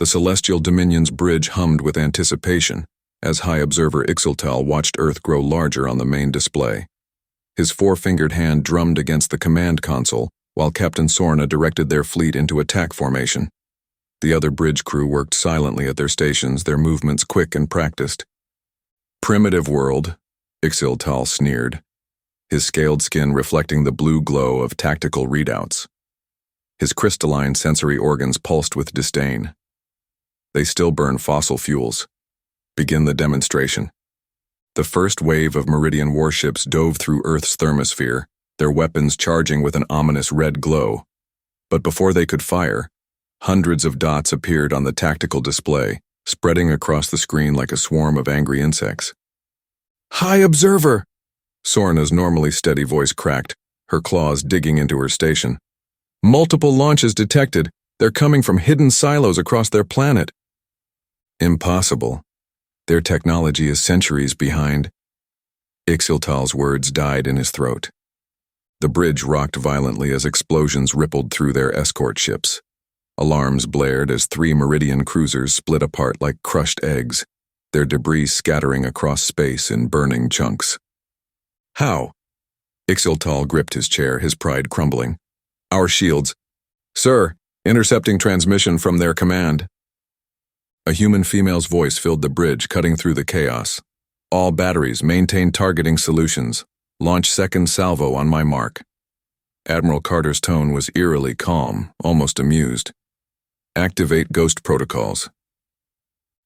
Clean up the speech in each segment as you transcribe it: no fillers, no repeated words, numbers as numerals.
The Celestial Dominion's bridge hummed with anticipation as High Observer Ixiltal watched Earth grow larger on the main display. His four-fingered hand drummed against the command console while Captain Sorna directed their fleet into attack formation. The other bridge crew worked silently at their stations, their movements quick and practiced. "Primitive world," Ixiltal sneered, his scaled skin reflecting the blue glow of tactical readouts. His crystalline sensory organs pulsed with disdain. "They still burn fossil fuels. Begin the demonstration." The first wave of Meridian warships dove through Earth's thermosphere, their weapons charging with an ominous red glow. But before they could fire, hundreds of dots appeared on the tactical display, spreading across the screen like a swarm of angry insects. "High Observer!" Sorna's normally steady voice cracked, her claws digging into her station. "Multiple launches detected. They're coming from hidden silos across their planet." "Impossible. Their technology is centuries behind." Ixiltal's words died in his throat. The bridge rocked violently as explosions rippled through their escort ships. Alarms blared as 3 Meridian cruisers split apart like crushed eggs, their debris scattering across space in burning chunks. "How?" Ixiltal gripped his chair, his pride crumbling. "Our shields." "Sir, intercepting transmission from their command." A human female's voice filled the bridge, cutting through the chaos. "All batteries, maintain targeting solutions. Launch second salvo on my mark." Admiral Carter's tone was eerily calm, almost amused. "Activate ghost protocols."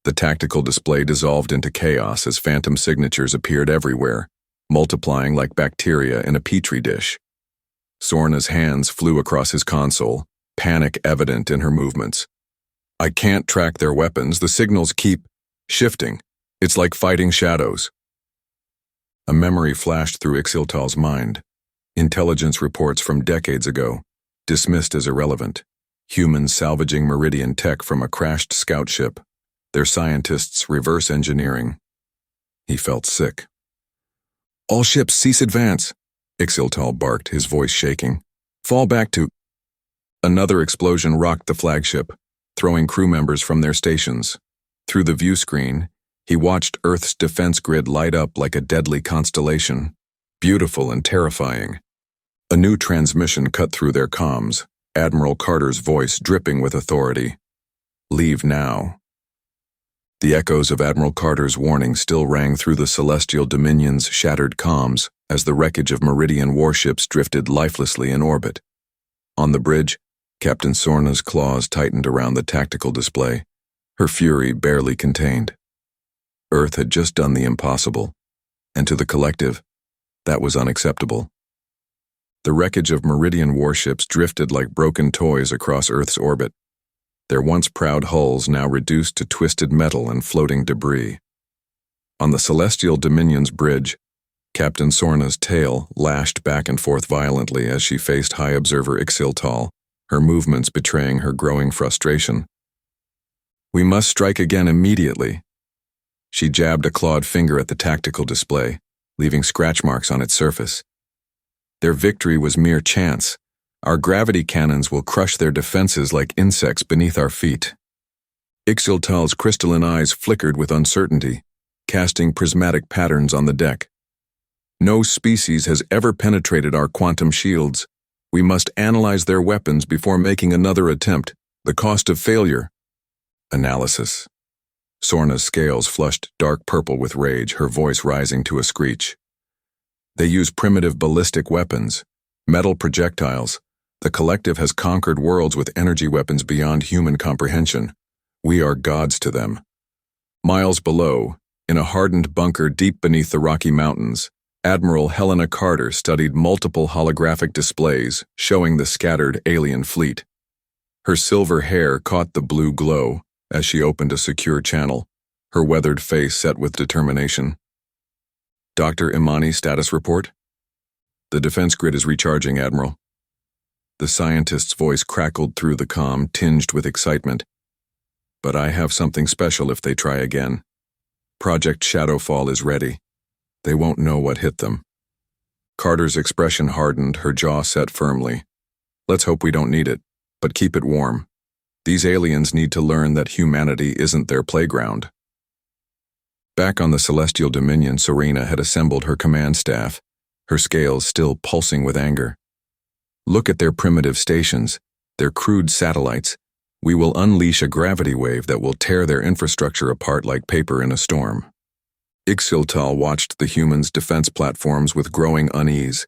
The tactical display dissolved into chaos as phantom signatures appeared everywhere, multiplying like bacteria in a petri dish. Sorna's hands flew across his console, panic evident in her movements. "I can't track their weapons. The signals keep shifting. It's like fighting shadows." A memory flashed through Ixiltal's mind. Intelligence reports from decades ago, dismissed as irrelevant. Humans salvaging Meridian tech from a crashed scout ship. Their scientists reverse engineering. He felt sick. "All ships cease advance," Ixiltal barked, his voice shaking. "Fall back to—" Another explosion rocked the flagship, throwing crew members from their stations. Through the view screen, he watched Earth's defense grid light up like a deadly constellation, beautiful and terrifying. A new transmission cut through their comms, Admiral Carter's voice dripping with authority. "Leave now." The echoes of Admiral Carter's warning still rang through the Celestial Dominion's shattered comms as the wreckage of Meridian warships drifted lifelessly in orbit. On the bridge, Captain Sorna's claws tightened around the tactical display, her fury barely contained. Earth had just done the impossible, and to the collective, that was unacceptable. The wreckage of Meridian warships drifted like broken toys across Earth's orbit, their once proud hulls now reduced to twisted metal and floating debris. On the Celestial Dominion's bridge, Captain Sorna's tail lashed back and forth violently as she faced High Observer Ixiltal, her movements betraying her growing frustration. "We must strike again immediately." She jabbed a clawed finger at the tactical display, leaving scratch marks on its surface. "Their victory was mere chance. Our gravity cannons will crush their defenses like insects beneath our feet." Ixiltal's crystalline eyes flickered with uncertainty, casting prismatic patterns on the deck. "No species has ever penetrated our quantum shields. We must analyze their weapons before making another attempt. The cost of failure." Analysis. Sorna's scales flushed dark purple with rage, her voice rising to a screech. "They use primitive ballistic weapons, metal projectiles. The collective has conquered worlds with energy weapons beyond human comprehension. We are gods to them." Miles below, in a hardened bunker deep beneath the Rocky Mountains, Admiral Helena Carter studied multiple holographic displays showing the scattered alien fleet. Her silver hair caught the blue glow as she opened a secure channel, her weathered face set with determination. "Dr. Imani, status report?" "The defense grid is recharging, Admiral." The scientist's voice crackled through the comm, tinged with excitement. "But I have something special if they try again. Project Shadowfall is ready. They won't know what hit them." Carter's expression hardened, her jaw set firmly. "Let's hope we don't need it, but keep it warm. These aliens need to learn that humanity isn't their playground. Back on the Celestial Dominion, Serena had assembled her command staff, her scales still pulsing with anger. Look at their primitive stations, their crude satellites. We will unleash a gravity wave that will tear their infrastructure apart like paper in a storm. Ixiltal watched the humans' defense platforms with growing unease,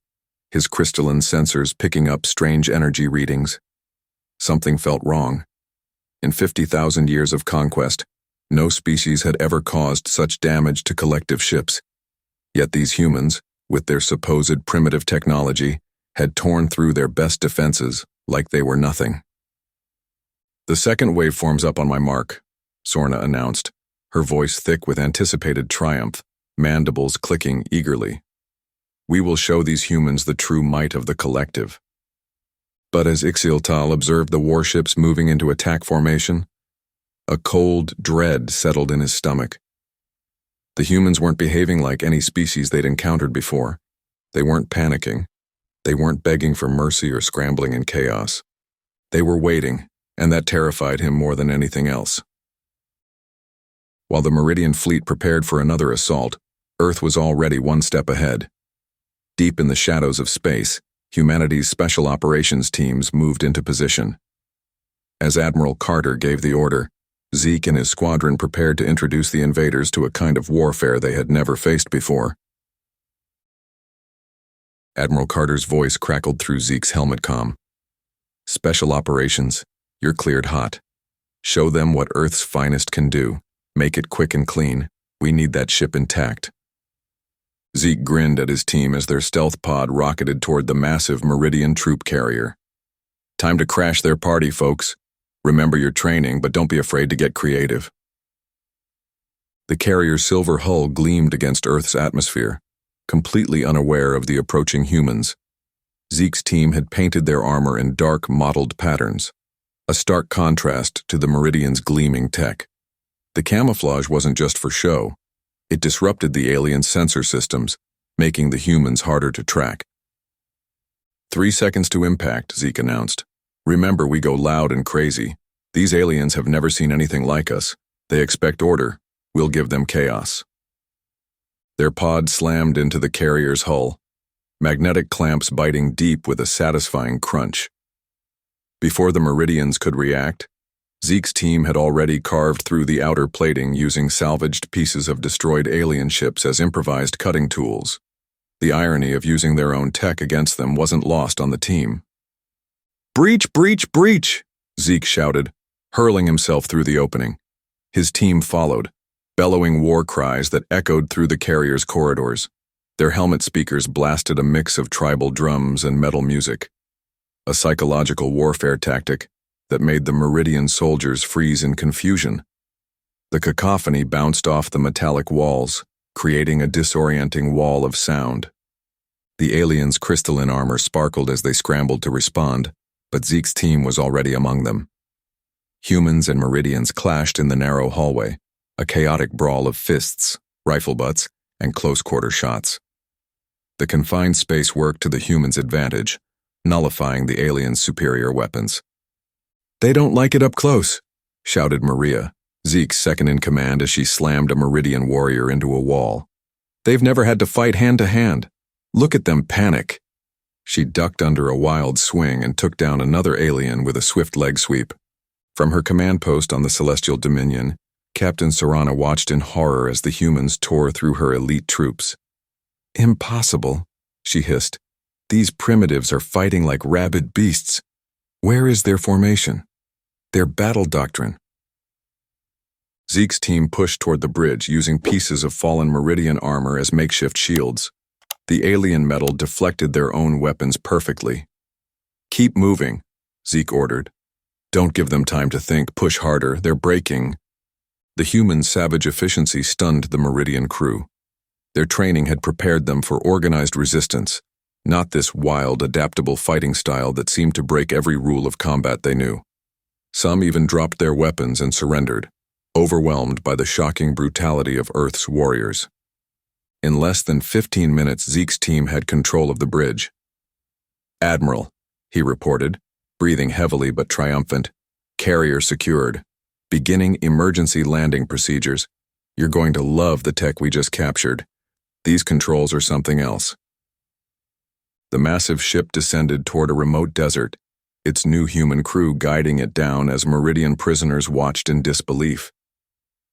his crystalline sensors picking up strange energy readings. Something felt wrong. In 50,000 years of conquest, no species had ever caused such damage to collective ships. Yet these humans, with their supposed primitive technology, had torn through their best defenses like they were nothing. "The second wave forms up on my mark," Sorna announced, her voice thick with anticipated triumph, mandibles clicking eagerly. "We will show these humans the true might of the collective." But as Ixiltal observed the warships moving into attack formation, a cold dread settled in his stomach. The humans weren't behaving like any species they'd encountered before. They weren't panicking. They weren't begging for mercy or scrambling in chaos. They were waiting, and that terrified him more than anything else. While the Meridian fleet prepared for another assault, Earth was already one step ahead. Deep in the shadows of space, humanity's special operations teams moved into position. As Admiral Carter gave the order, Zeke and his squadron prepared to introduce the invaders to a kind of warfare they had never faced before. Admiral Carter's voice crackled through Zeke's helmet comm. "Special operations, you're cleared hot. Show them what Earth's finest can do. Make it quick and clean. We need that ship intact." Zeke grinned at his team as their stealth pod rocketed toward the massive Meridian troop carrier. "Time to crash their party, folks. Remember your training, but don't be afraid to get creative." The carrier's silver hull gleamed against Earth's atmosphere, completely unaware of the approaching humans. Zeke's team had painted their armor in dark, mottled patterns, a stark contrast to the Meridian's gleaming tech. The camouflage wasn't just for show. It disrupted the alien sensor systems, making the humans harder to track. 3 seconds to impact, Zeke announced. "Remember, we go loud and crazy. These aliens have never seen anything like us. They expect order. We'll give them chaos." Their pod slammed into the carrier's hull, magnetic clamps biting deep with a satisfying crunch. Before the Meridians could react, Zeke's team had already carved through the outer plating using salvaged pieces of destroyed alien ships as improvised cutting tools. The irony of using their own tech against them wasn't lost on the team. "Breach, breach, breach!" Zeke shouted, hurling himself through the opening. His team followed, bellowing war cries that echoed through the carrier's corridors. Their helmet speakers blasted a mix of tribal drums and metal music, a psychological warfare tactic that made the Meridian soldiers freeze in confusion. The cacophony bounced off the metallic walls, creating a disorienting wall of sound. The aliens' crystalline armor sparkled as they scrambled to respond, but Zeke's team was already among them. Humans and Meridians clashed in the narrow hallway, a chaotic brawl of fists, rifle butts, and close-quarter shots. The confined space worked to the humans' advantage, nullifying the aliens' superior weapons. "They don't like it up close," shouted Maria, Zeke's second-in-command as she slammed a Meridian warrior into a wall. "They've never had to fight hand-to-hand. Look at them panic." She ducked under a wild swing and took down another alien with a swift leg sweep. From her command post on the Celestial Dominion, Captain Serana watched in horror as the humans tore through her elite troops. "Impossible," she hissed. "These primitives are fighting like rabid beasts. Where is their formation? Their battle doctrine?" Zeke's team pushed toward the bridge using pieces of fallen Meridian armor as makeshift shields. The alien metal deflected their own weapons perfectly. "Keep moving," Zeke ordered. "Don't give them time to think. Push harder. They're breaking." The human savage efficiency stunned the Meridian crew. Their training had prepared them for organized resistance, not this wild, adaptable fighting style that seemed to break every rule of combat they knew. Some even dropped their weapons and surrendered, overwhelmed by the shocking brutality of Earth's warriors. In less than 15 minutes, Zeke's team had control of the bridge. "Admiral," he reported, breathing heavily but triumphant, Carrier secured. Beginning emergency landing procedures. You're going to love the tech we just captured. These controls are something else. The massive ship descended toward a remote desert, its new human crew guiding it down as Meridian prisoners watched in disbelief.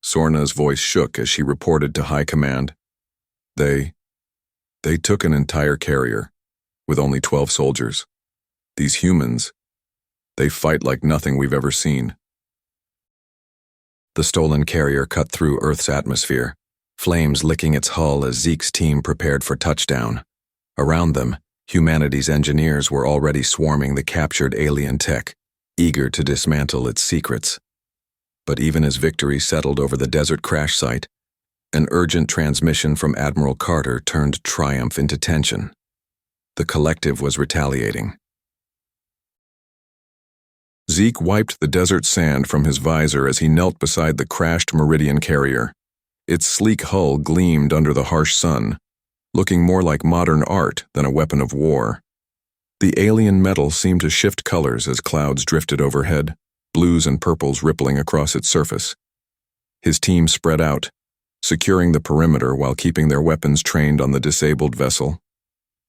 Sorna's voice shook as she reported to High Command. They took an entire carrier, with only 12 soldiers. These humans, they fight like nothing we've ever seen. The stolen carrier cut through Earth's atmosphere, flames licking its hull as Zeke's team prepared for touchdown. Around them, humanity's engineers were already swarming the captured alien tech, eager to dismantle its secrets. But even as victory settled over the desert crash site, an urgent transmission from Admiral Carter turned triumph into tension. The collective was retaliating. Zeke wiped the desert sand from his visor as he knelt beside the crashed Meridian carrier. Its sleek hull gleamed under the harsh sun, looking more like modern art than a weapon of war. The alien metal seemed to shift colors as clouds drifted overhead, blues and purples rippling across its surface. His team spread out, securing the perimeter while keeping their weapons trained on the disabled vessel.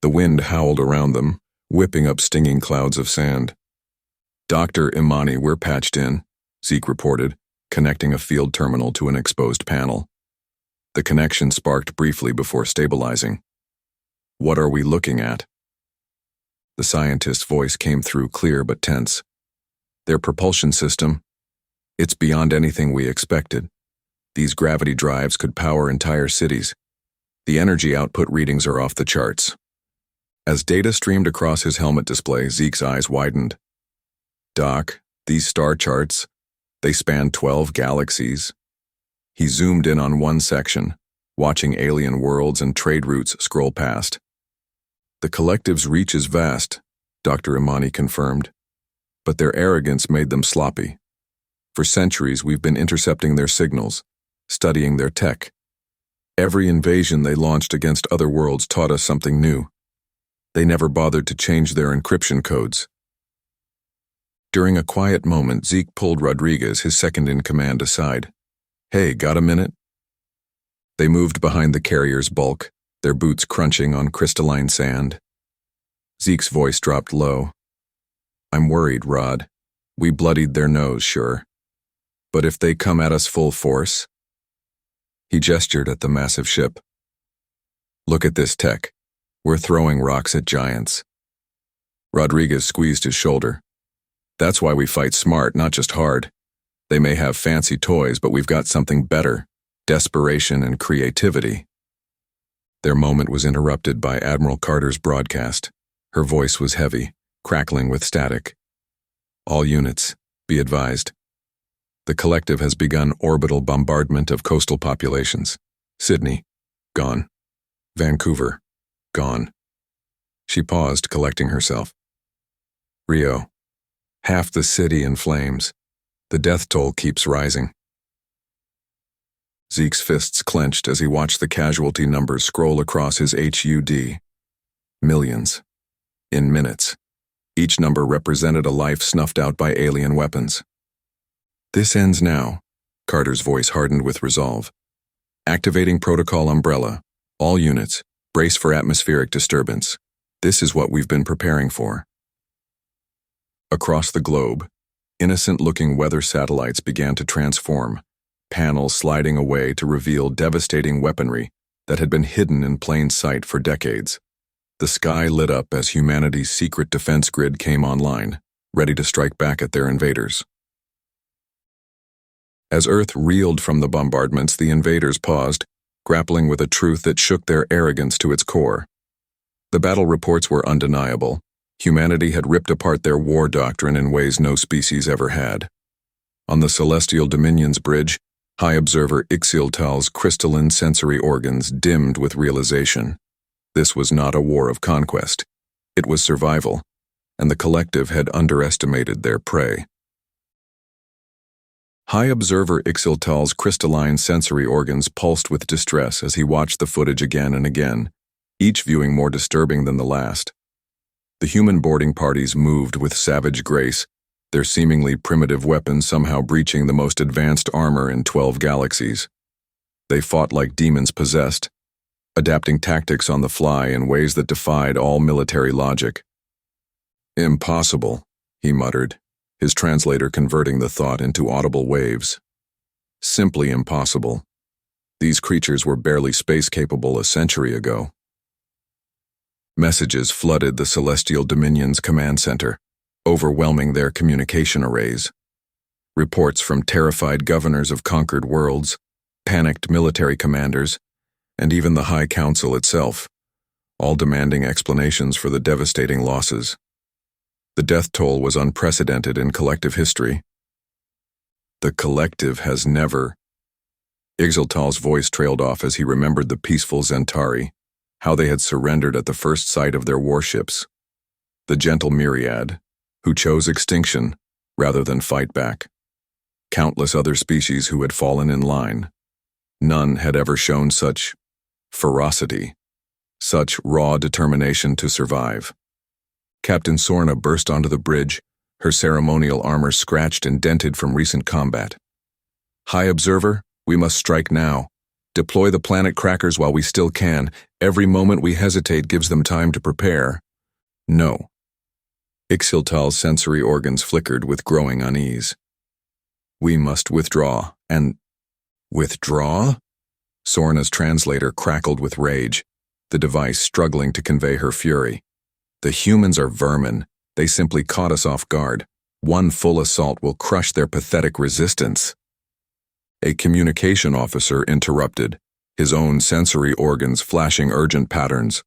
The wind howled around them, whipping up stinging clouds of sand. Dr. Imani, we're patched in, Zeke reported, connecting a field terminal to an exposed panel. The connection sparked briefly before stabilizing. What are we looking at? The scientist's voice came through clear but tense. Their propulsion system, it's beyond anything we expected. These gravity drives could power entire cities. The energy output readings are off the charts. As data streamed across his helmet display, Zeke's eyes widened. Doc, these star charts, they span 12 galaxies. He zoomed in on one section, watching alien worlds and trade routes scroll past. The collective's reach is vast, Dr. Imani confirmed, but their arrogance made them sloppy. For centuries, we've been intercepting their signals, studying their tech. Every invasion they launched against other worlds taught us something new. They never bothered to change their encryption codes. During a quiet moment, Zeke pulled Rodriguez, his second-in-command, aside. Hey, got a minute? They moved behind the carrier's bulk, their boots crunching on crystalline sand. Zeke's voice dropped low. I'm worried, Rod. We bloodied their nose, sure. But if they come at us full force? He gestured at the massive ship. Look at this tech. We're throwing rocks at giants. Rodriguez squeezed his shoulder. That's why we fight smart, not just hard. They may have fancy toys, but we've got something better. Desperation and creativity. Their moment was interrupted by Admiral Carter's broadcast. Her voice was heavy, crackling with static. All units, be advised. The collective has begun orbital bombardment of coastal populations. Sydney, gone. Vancouver, gone. She paused, collecting herself. Rio, half the city in flames. The death toll keeps rising. Zeke's fists clenched as he watched the casualty numbers scroll across his HUD. Millions. In minutes. Each number represented a life snuffed out by alien weapons. This ends now, Carter's voice hardened with resolve. Activating Protocol Umbrella. All units, brace for atmospheric disturbance. This is what we've been preparing for. Across the globe, innocent-looking weather satellites began to transform, panels sliding away to reveal devastating weaponry that had been hidden in plain sight for decades. The sky lit up as humanity's secret defense grid came online, ready to strike back at their invaders. As Earth reeled from the bombardments, the invaders paused, grappling with a truth that shook their arrogance to its core. The battle reports were undeniable. Humanity had ripped apart their war doctrine in ways no species ever had. On the Celestial Dominion's bridge, High Observer Ixiltal's crystalline sensory organs dimmed with realization. This was not a war of conquest. It was survival, and the collective had underestimated their prey. High Observer Ixiltal's crystalline sensory organs pulsed with distress as he watched the footage again and again, each viewing more disturbing than the last. The human boarding parties moved with savage grace, their seemingly primitive weapons somehow breaching the most advanced armor in 12 galaxies. They fought like demons possessed, adapting tactics on the fly in ways that defied all military logic. "Impossible," he muttered, his translator converting the thought into audible waves. "Simply impossible. These creatures were barely space-capable a century ago." Messages flooded the Celestial Dominion's command center, overwhelming their communication arrays. Reports from terrified governors of conquered worlds, panicked military commanders, and even the High Council itself, all demanding explanations for the devastating losses. The death toll was unprecedented in collective history. The collective has never... Ixaltal's voice trailed off as he remembered the peaceful Zentari, how they had surrendered at the first sight of their warships. The gentle myriad, who chose extinction rather than fight back. Countless other species who had fallen in line. None had ever shown such ferocity, such raw determination to survive. Captain Sorna burst onto the bridge, her ceremonial armor scratched and dented from recent combat. "High Observer, we must strike now. Deploy the planet crackers while we still can. Every moment we hesitate gives them time to prepare." "No." Ixaltal's sensory organs flickered with growing unease. "We must withdraw, and..." "Withdraw?" Sorna's translator crackled with rage, the device struggling to convey her fury. "The humans are vermin. They simply caught us off guard. One full assault will crush their pathetic resistance." A communication officer interrupted, his own sensory organs flashing urgent patterns.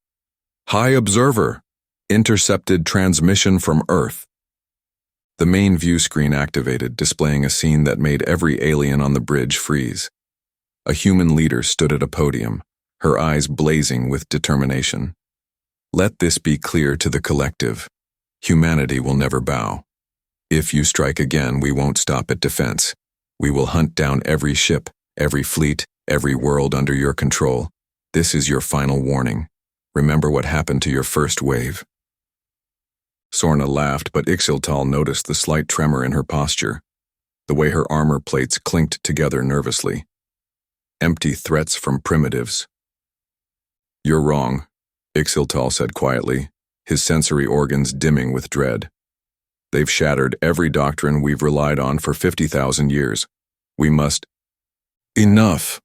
"High Observer! Intercepted transmission from Earth." The main view screen activated, displaying a scene that made every alien on the bridge freeze. A human leader stood at a podium, her eyes blazing with determination. "Let this be clear to the collective. Humanity will never bow. If you strike again, we won't stop at defense. We will hunt down every ship, every fleet, every world under your control. This is your final warning. Remember what happened to your first wave." Sorna laughed, but Ixaltal noticed the slight tremor in her posture, the way her armor plates clinked together nervously. Empty threats from primitives. "You're wrong," Ixaltal said quietly, his sensory organs dimming with dread. "They've shattered every doctrine we've relied on for 50,000 years. We must..." "Enough!"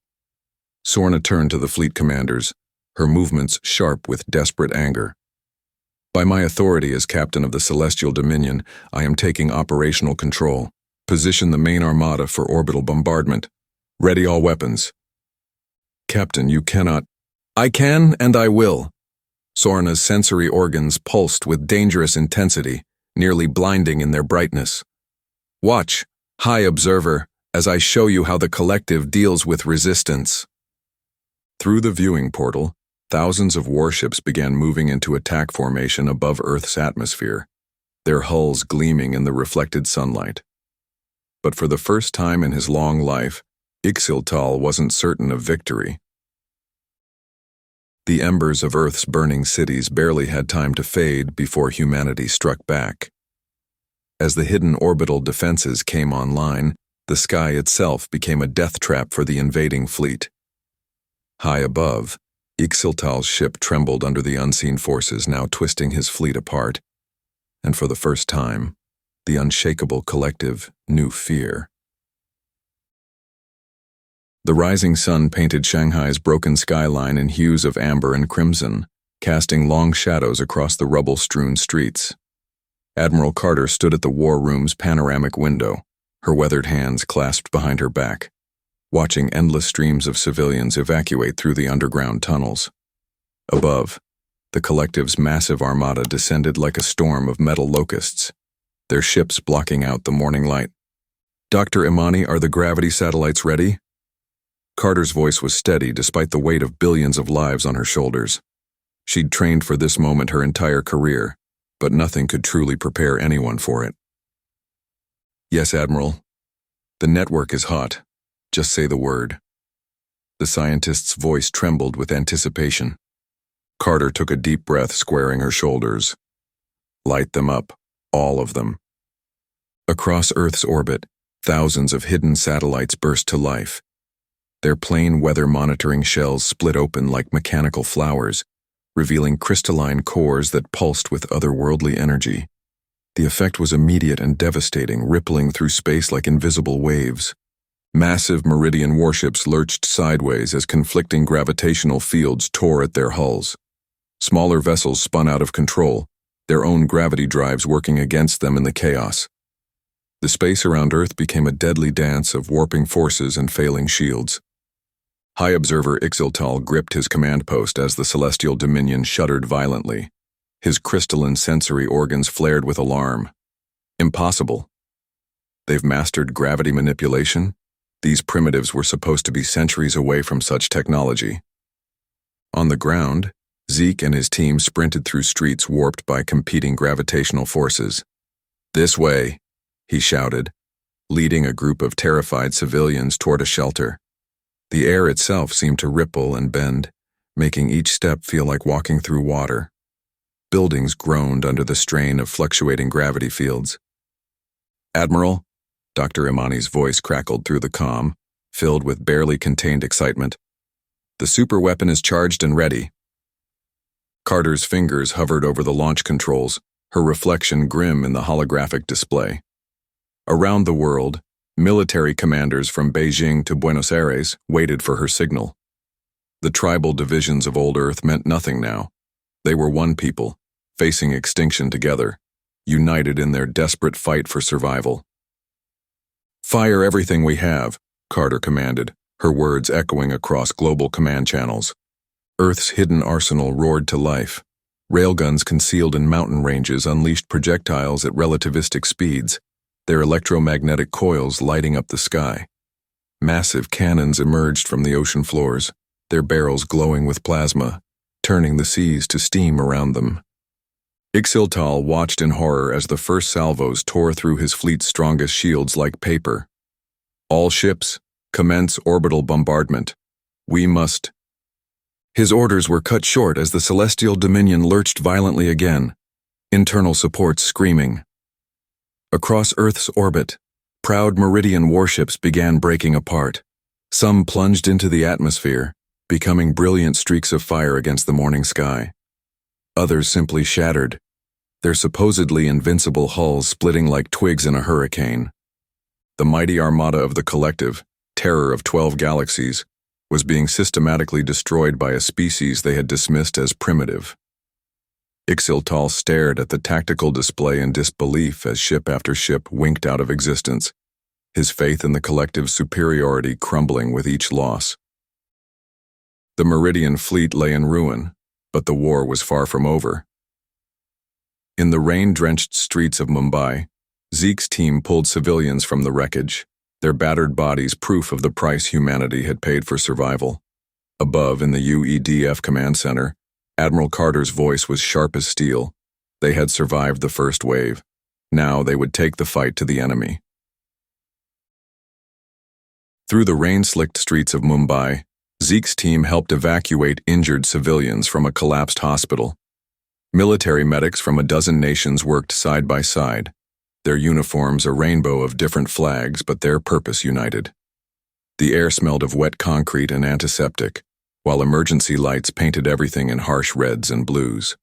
Sorna turned to the fleet commanders, her movements sharp with desperate anger. "By my authority as captain of the Celestial Dominion, I am taking operational control. Position the main armada for orbital bombardment. Ready all weapons." "Captain, you cannot..." "I can and I will." Sorna's sensory organs pulsed with dangerous intensity, nearly blinding in their brightness. "Watch, High Observer, as I show you how the collective deals with resistance." Through the viewing portal, thousands of warships began moving into attack formation above Earth's atmosphere, their hulls gleaming in the reflected sunlight. But for the first time in his long life, Ixaltal wasn't certain of victory. The embers of Earth's burning cities barely had time to fade before humanity struck back. As the hidden orbital defenses came online, the sky itself became a death trap for the invading fleet. High above, Ixaltal's ship trembled under the unseen forces now twisting his fleet apart, and for the first time, the unshakable collective knew fear. The rising sun painted Shanghai's broken skyline in hues of amber and crimson, casting long shadows across the rubble-strewn streets. Admiral Carter stood at the war room's panoramic window, her weathered hands clasped behind her back, watching endless streams of civilians evacuate through the underground tunnels. Above, the collective's massive armada descended like a storm of metal locusts, their ships blocking out the morning light. "Dr. Imani, are the gravity satellites ready?" Carter's voice was steady despite the weight of billions of lives on her shoulders. She'd trained for this moment her entire career, but nothing could truly prepare anyone for it. "Yes, Admiral. The network is hot. Just say the word." The scientist's voice trembled with anticipation. Carter took a deep breath, squaring her shoulders. "Light them up, all of them." Across Earth's orbit, thousands of hidden satellites burst to life. Their plain weather monitoring shells split open like mechanical flowers, revealing crystalline cores that pulsed with otherworldly energy. The effect was immediate and devastating, rippling through space like invisible waves. Massive Meridian warships lurched sideways as conflicting gravitational fields tore at their hulls. Smaller vessels spun out of control, their own gravity drives working against them in the chaos. The space around Earth became a deadly dance of warping forces and failing shields. High Observer Ixiltal gripped his command post as the celestial dominion shuddered violently. His crystalline sensory organs flared with alarm. Impossible. They've mastered gravity manipulation? These primitives were supposed to be centuries away from such technology. On the ground, Zeke and his team sprinted through streets warped by competing gravitational forces. "This way," he shouted, leading a group of terrified civilians toward a shelter. The air itself seemed to ripple and bend, making each step feel like walking through water. Buildings groaned under the strain of fluctuating gravity fields. "Admiral," Dr. Imani's voice crackled through the comm, filled with barely contained excitement. "The superweapon is charged and ready." Carter's fingers hovered over the launch controls, her reflection grim in the holographic display. Around the world, military commanders from Beijing to Buenos Aires waited for her signal. The tribal divisions of old Earth meant nothing now. They were one people, facing extinction together, united in their desperate fight for survival. "Fire everything we have," Carter commanded, her words echoing across global command channels. Earth's hidden arsenal roared to life. Railguns concealed in mountain ranges unleashed projectiles at relativistic speeds, their electromagnetic coils lighting up the sky. Massive cannons emerged from the ocean floors, their barrels glowing with plasma, turning the seas to steam around them. Ixiltal watched in horror as the first salvos tore through his fleet's strongest shields like paper. "All ships, commence orbital bombardment. We must—" His orders were cut short as the celestial dominion lurched violently again, internal supports screaming. Across Earth's orbit, proud Meridian warships began breaking apart. Some plunged into the atmosphere, becoming brilliant streaks of fire against the morning sky. Others simply shattered, their supposedly invincible hulls splitting like twigs in a hurricane. The mighty armada of the collective, terror of 12 galaxies, was being systematically destroyed by a species they had dismissed as primitive. Ixiltal stared at the tactical display in disbelief as ship after ship winked out of existence, his faith in the collective's superiority crumbling with each loss. The Meridian fleet lay in ruin, but the war was far from over. In the rain-drenched streets of Mumbai, Zeke's team pulled civilians from the wreckage, their battered bodies proof of the price humanity had paid for survival. Above in the UEDF command center, Admiral Carter's voice was sharp as steel. They had survived the first wave. Now they would take the fight to the enemy. Through the rain-slicked streets of Mumbai, Zeke's team helped evacuate injured civilians from a collapsed hospital. Military medics from a dozen nations worked side by side, their uniforms a rainbow of different flags, but their purpose united. The air smelled of wet concrete and antiseptic, while emergency lights painted everything in harsh reds and blues.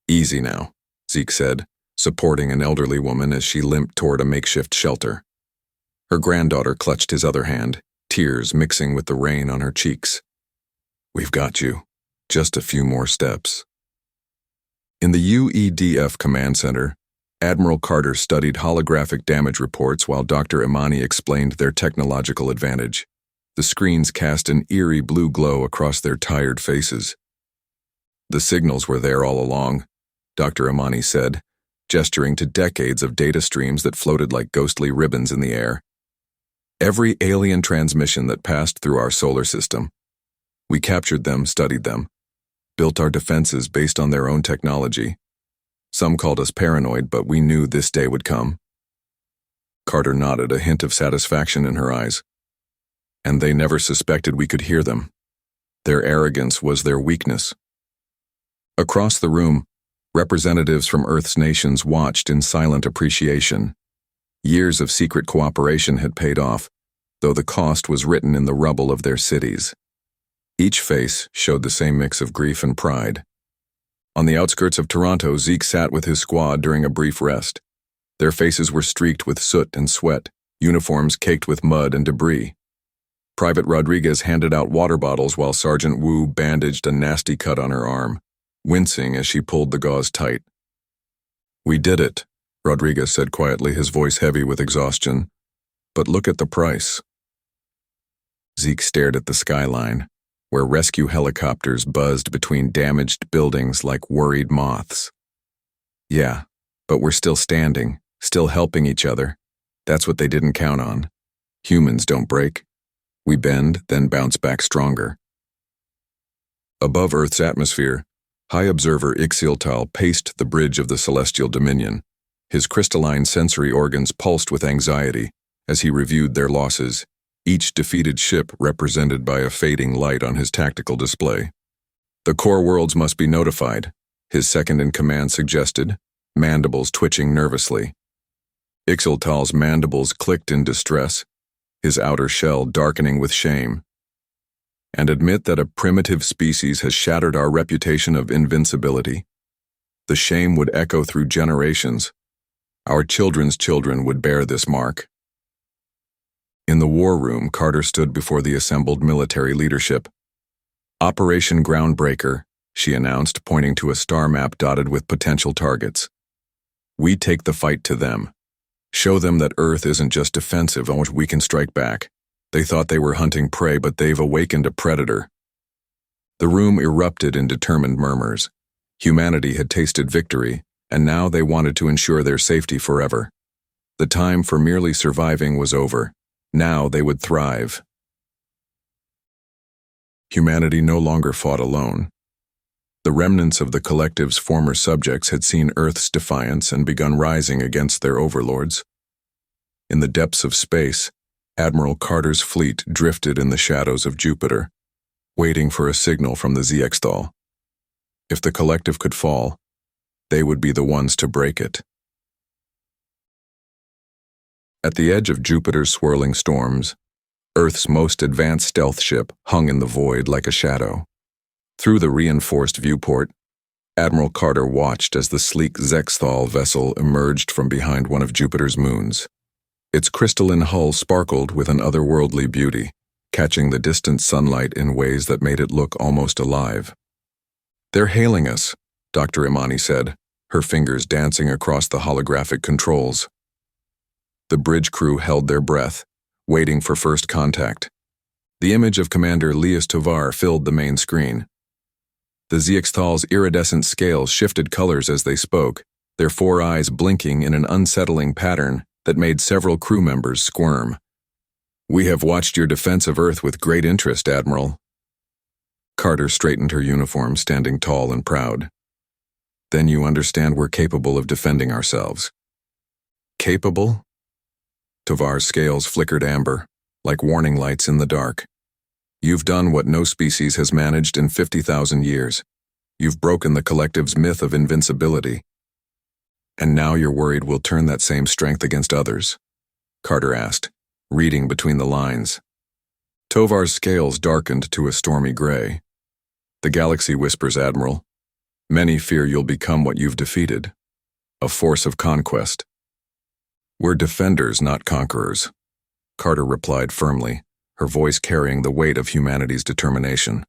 "Easy now," Zeke said, supporting an elderly woman as she limped toward a makeshift shelter. Her granddaughter clutched his other hand, tears mixing with the rain on her cheeks. "We've got you. Just a few more steps." In the UEDF command center, Admiral Carter studied holographic damage reports while Dr. Imani explained their technological advantage. The screens cast an eerie blue glow across their tired faces. "The signals were there all along," Dr. Imani said, gesturing to decades of data streams that floated like ghostly ribbons in the air. "Every alien transmission that passed through our solar system. We captured them, studied them, built our defenses based on their own technology. Some called us paranoid, but we knew this day would come." Carter nodded, a hint of satisfaction in her eyes. "And they never suspected we could hear them. Their arrogance was their weakness." Across the room, representatives from Earth's nations watched in silent appreciation, Years of secret cooperation had paid off, though the cost was written in the rubble of their cities. Each face showed the same mix of grief and pride. On the outskirts of Toronto, Zeke sat with his squad during a brief rest. Their faces were streaked with soot and sweat, uniforms caked with mud and debris. Private Rodriguez handed out water bottles while Sergeant Wu bandaged a nasty cut on her arm, wincing as she pulled the gauze tight. "We did it," Rodriguez said quietly, his voice heavy with exhaustion. "But look at the price." Zeke stared at the skyline, where rescue helicopters buzzed between damaged buildings like worried moths. "Yeah, but we're still standing, still helping each other. That's what they didn't count on. Humans don't break. We bend, then bounce back stronger." Above Earth's atmosphere, High Observer Ixiltal paced the bridge of the Celestial Dominion. His crystalline sensory organs pulsed with anxiety as he reviewed their losses, each defeated ship represented by a fading light on his tactical display. "The core worlds must be notified," his second-in-command suggested, mandibles twitching nervously. Ixiltal's mandibles clicked in distress, his outer shell darkening with shame. "And admit that a primitive species has shattered our reputation of invincibility. The shame would echo through generations. Our children's children would bear this mark." In the war room, Carter stood before the assembled military leadership. "Operation Groundbreaker," she announced, pointing to a star map dotted with potential targets. "We take the fight to them. Show them that Earth isn't just defensive on which we can strike back. They thought they were hunting prey, but they've awakened a predator." The room erupted in determined murmurs. Humanity had tasted victory, and now they wanted to ensure their safety forever. The time for merely surviving was over. Now they would thrive. Humanity no longer fought alone. The remnants of the collective's former subjects had seen Earth's defiance and begun rising against their overlords. In the depths of space, Admiral Carter's fleet drifted in the shadows of Jupiter, waiting for a signal from the Ziextal. If the collective could fall, they would be the ones to break it. At the edge of Jupiter's swirling storms, Earth's most advanced stealth ship hung in the void like a shadow. Through the reinforced viewport, Admiral Carter watched as the sleek Zexthal vessel emerged from behind one of Jupiter's moons. Its crystalline hull sparkled with an otherworldly beauty, catching the distant sunlight in ways that made it look almost alive. "They're hailing us," Dr. Imani said, her fingers dancing across the holographic controls. The bridge crew held their breath, waiting for first contact. The image of Commander Lias Tovar filled the main screen. The Ziextal's iridescent scales shifted colors as they spoke, their four eyes blinking in an unsettling pattern that made several crew members squirm. "We have watched your defense of Earth with great interest, Admiral." Carter straightened her uniform, standing tall and proud. "Then you understand we're capable of defending ourselves." "Capable?" Tovar's scales flickered amber, like warning lights in the dark. "You've done what no species has managed in 50,000 years. You've broken the collective's myth of invincibility. And now you're worried we'll turn that same strength against others?" Carter asked, reading between the lines. Tovar's scales darkened to a stormy gray. "The galaxy whispers, Admiral. Many fear you'll become what you've defeated, a force of conquest." "We're defenders, not conquerors," Carter replied firmly, her voice carrying the weight of humanity's determination.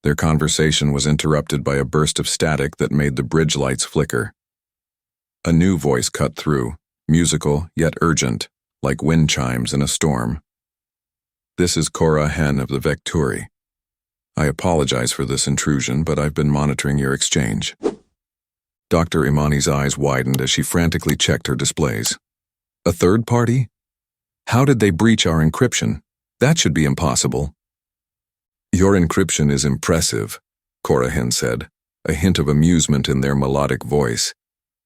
Their conversation was interrupted by a burst of static that made the bridge lights flicker. A new voice cut through, musical yet urgent, like wind chimes in a storm. "This is Cora Hen of the Vecturi. I apologize for this intrusion, but I've been monitoring your exchange." Dr. Imani's eyes widened as she frantically checked her displays. "A third party? How did they breach our encryption? That should be impossible." "Your encryption is impressive," Cora Hen said, a hint of amusement in their melodic voice.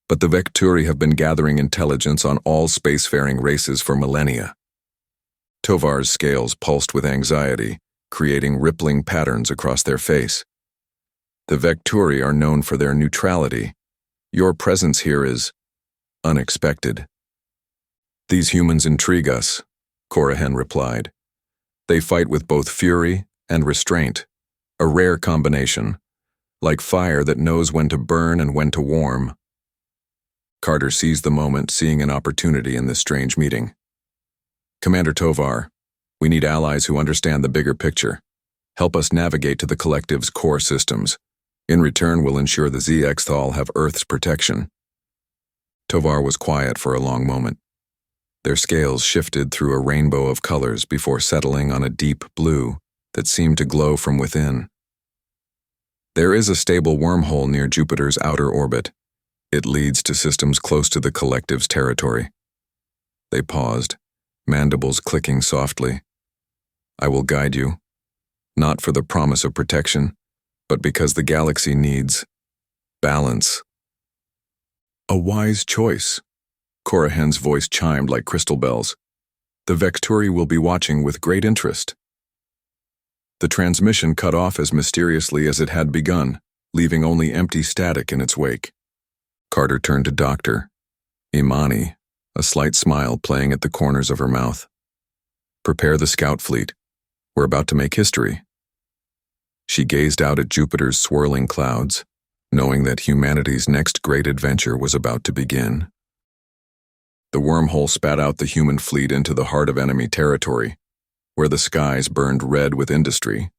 "But the Vecturi have been gathering intelligence on all spacefaring races for millennia." Tovar's scales pulsed with anxiety, creating rippling patterns across their face. "The Vecturi are known for their neutrality. Your presence here is unexpected." These humans intrigue us, Corahen replied. They fight with both fury and restraint, a rare combination, like fire that knows when to burn and when to warm. Carter seized the moment, seeing an opportunity in this strange meeting. Commander Tovar, we need allies who understand the bigger picture. Help us navigate to the collective's core systems. In return, we'll ensure the ZXthal have Earth's protection. Tovar was quiet for a long moment. Their scales shifted through a rainbow of colors before settling on a deep blue that seemed to glow from within. There is a stable wormhole near Jupiter's outer orbit. It leads to systems close to the collective's territory. They paused, mandibles clicking softly. I will guide you, not for the promise of protection, but because the galaxy needs balance. A wise choice. Corahen's voice chimed like crystal bells. The Vecturi will be watching with great interest. The transmission cut off as mysteriously as it had begun, leaving only empty static in its wake. Carter turned to Dr. Imani, a slight smile playing at the corners of her mouth. Prepare the scout fleet. We're about to make history. She gazed out at Jupiter's swirling clouds, knowing that humanity's next great adventure was about to begin. The wormhole spat out the human fleet into the heart of enemy territory, where the skies burned red with industry.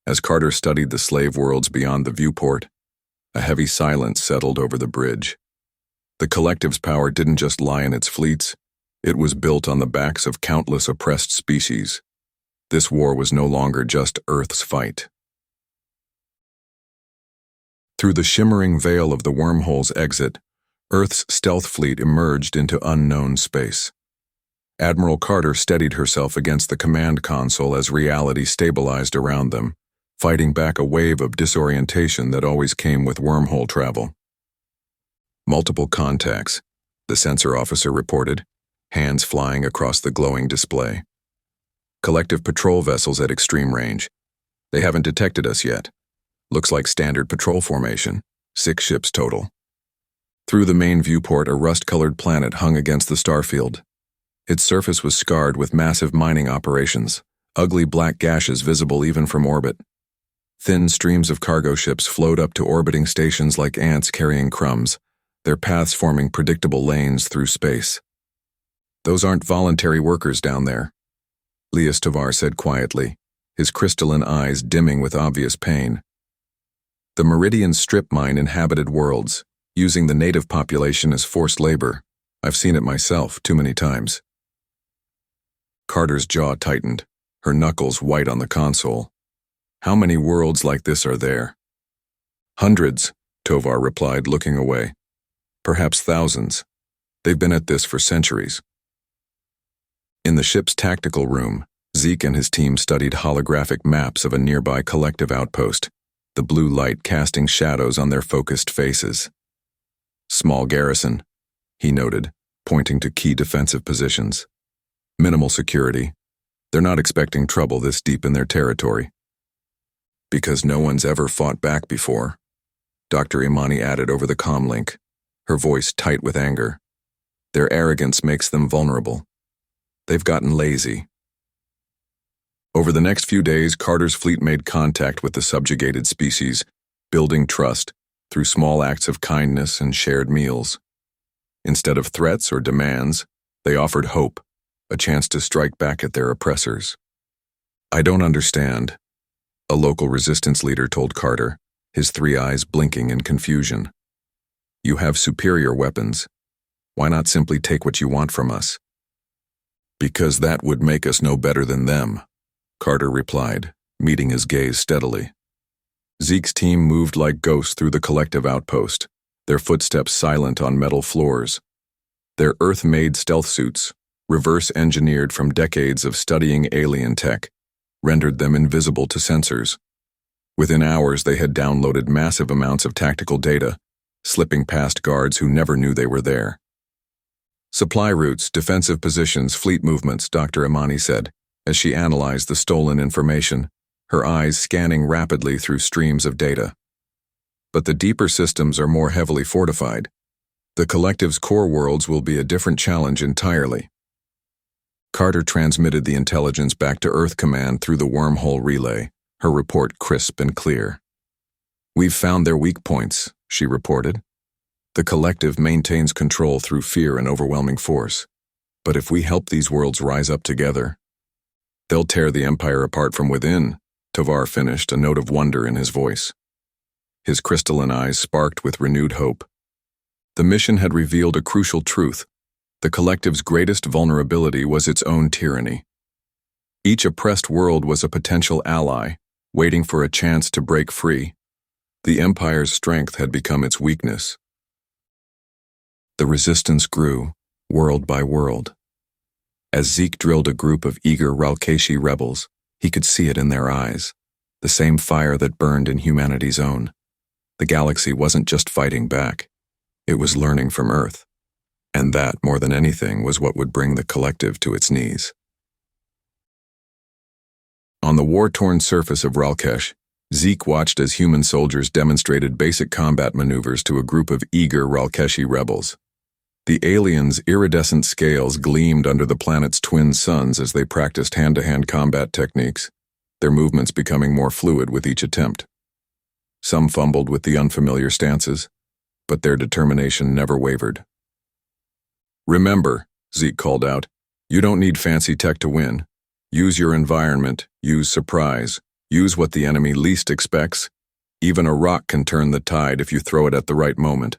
As Carter studied the slave worlds beyond the viewport, a heavy silence settled over the bridge. The collective's power didn't just lie in its fleets, it was built on the backs of countless oppressed species. This war was no longer just Earth's fight. Through the shimmering veil of the wormhole's exit, Earth's stealth fleet emerged into unknown space. Admiral Carter steadied herself against the command console as reality stabilized around them, fighting back a wave of disorientation that always came with wormhole travel. Multiple contacts, the sensor officer reported, hands flying across the glowing display. Collective patrol vessels at extreme range. They haven't detected us yet. Looks like standard patrol formation, 6 ships total. Through the main viewport, a rust-colored planet hung against the starfield. Its surface was scarred with massive mining operations, ugly black gashes visible even from orbit. Thin streams of cargo ships flowed up to orbiting stations like ants carrying crumbs, their paths forming predictable lanes through space. Those aren't voluntary workers down there, Lias Tovar said quietly, his crystalline eyes dimming with obvious pain. The Meridian strip mine inhabited worlds, using the native population as forced labor. I've seen it myself too many times. Carter's jaw tightened, her knuckles white on the console. How many worlds like this are there? Hundreds, Tovar replied, looking away. Perhaps thousands. They've been at this for centuries. In the ship's tactical room, Zeke and his team studied holographic maps of a nearby collective outpost, the blue light casting shadows on their focused faces. Small garrison, he noted, pointing to key defensive positions. Minimal security. They're not expecting trouble this deep in their territory. Because no one's ever fought back before, Dr. Imani added over the comm link, her voice tight with anger. Their arrogance makes them vulnerable. They've gotten lazy. Over the next few days, Carter's fleet made contact with the subjugated species, building trust through small acts of kindness and shared meals. Instead of threats or demands, they offered hope, a chance to strike back at their oppressors. I don't understand, a local resistance leader told Carter, his 3 eyes blinking in confusion. You have superior weapons. Why not simply take what you want from us? Because that would make us no better than them, Carter replied, meeting his gaze steadily. Zeke's team moved like ghosts through the collective outpost, their footsteps silent on metal floors. Their Earth-made stealth suits, reverse-engineered from decades of studying alien tech, rendered them invisible to sensors. Within hours, they had downloaded massive amounts of tactical data, slipping past guards who never knew they were there. Supply routes, defensive positions, fleet movements, Dr. Imani said, as she analyzed the stolen information, her eyes scanning rapidly through streams of data. But the deeper systems are more heavily fortified. The collective's core worlds will be a different challenge entirely. Carter transmitted the intelligence back to Earth Command through the wormhole relay, her report crisp and clear. "We've found their weak points," she reported. "The collective maintains control through fear and overwhelming force. But if we help these worlds rise up together, they'll tear the Empire apart from within," Tovar finished, a note of wonder in his voice. His crystalline eyes sparked with renewed hope. The mission had revealed a crucial truth. The collective's greatest vulnerability was its own tyranny. Each oppressed world was a potential ally, waiting for a chance to break free. The Empire's strength had become its weakness. The resistance grew, world by world. As Zeke drilled a group of eager Ralkeshi rebels, he could see it in their eyes, the same fire that burned in humanity's own. The galaxy wasn't just fighting back. It was learning from Earth. And that, more than anything, was what would bring the collective to its knees. On the war-torn surface of Ralkesh, Zeke watched as human soldiers demonstrated basic combat maneuvers to a group of eager Ralkeshi rebels. The aliens' iridescent scales gleamed under the planet's twin suns as they practiced hand-to-hand combat techniques, their movements becoming more fluid with each attempt. Some fumbled with the unfamiliar stances, but their determination never wavered. "Remember," Zeke called out, "you don't need fancy tech to win. Use your environment, use surprise, use what the enemy least expects. Even a rock can turn the tide if you throw it at the right moment."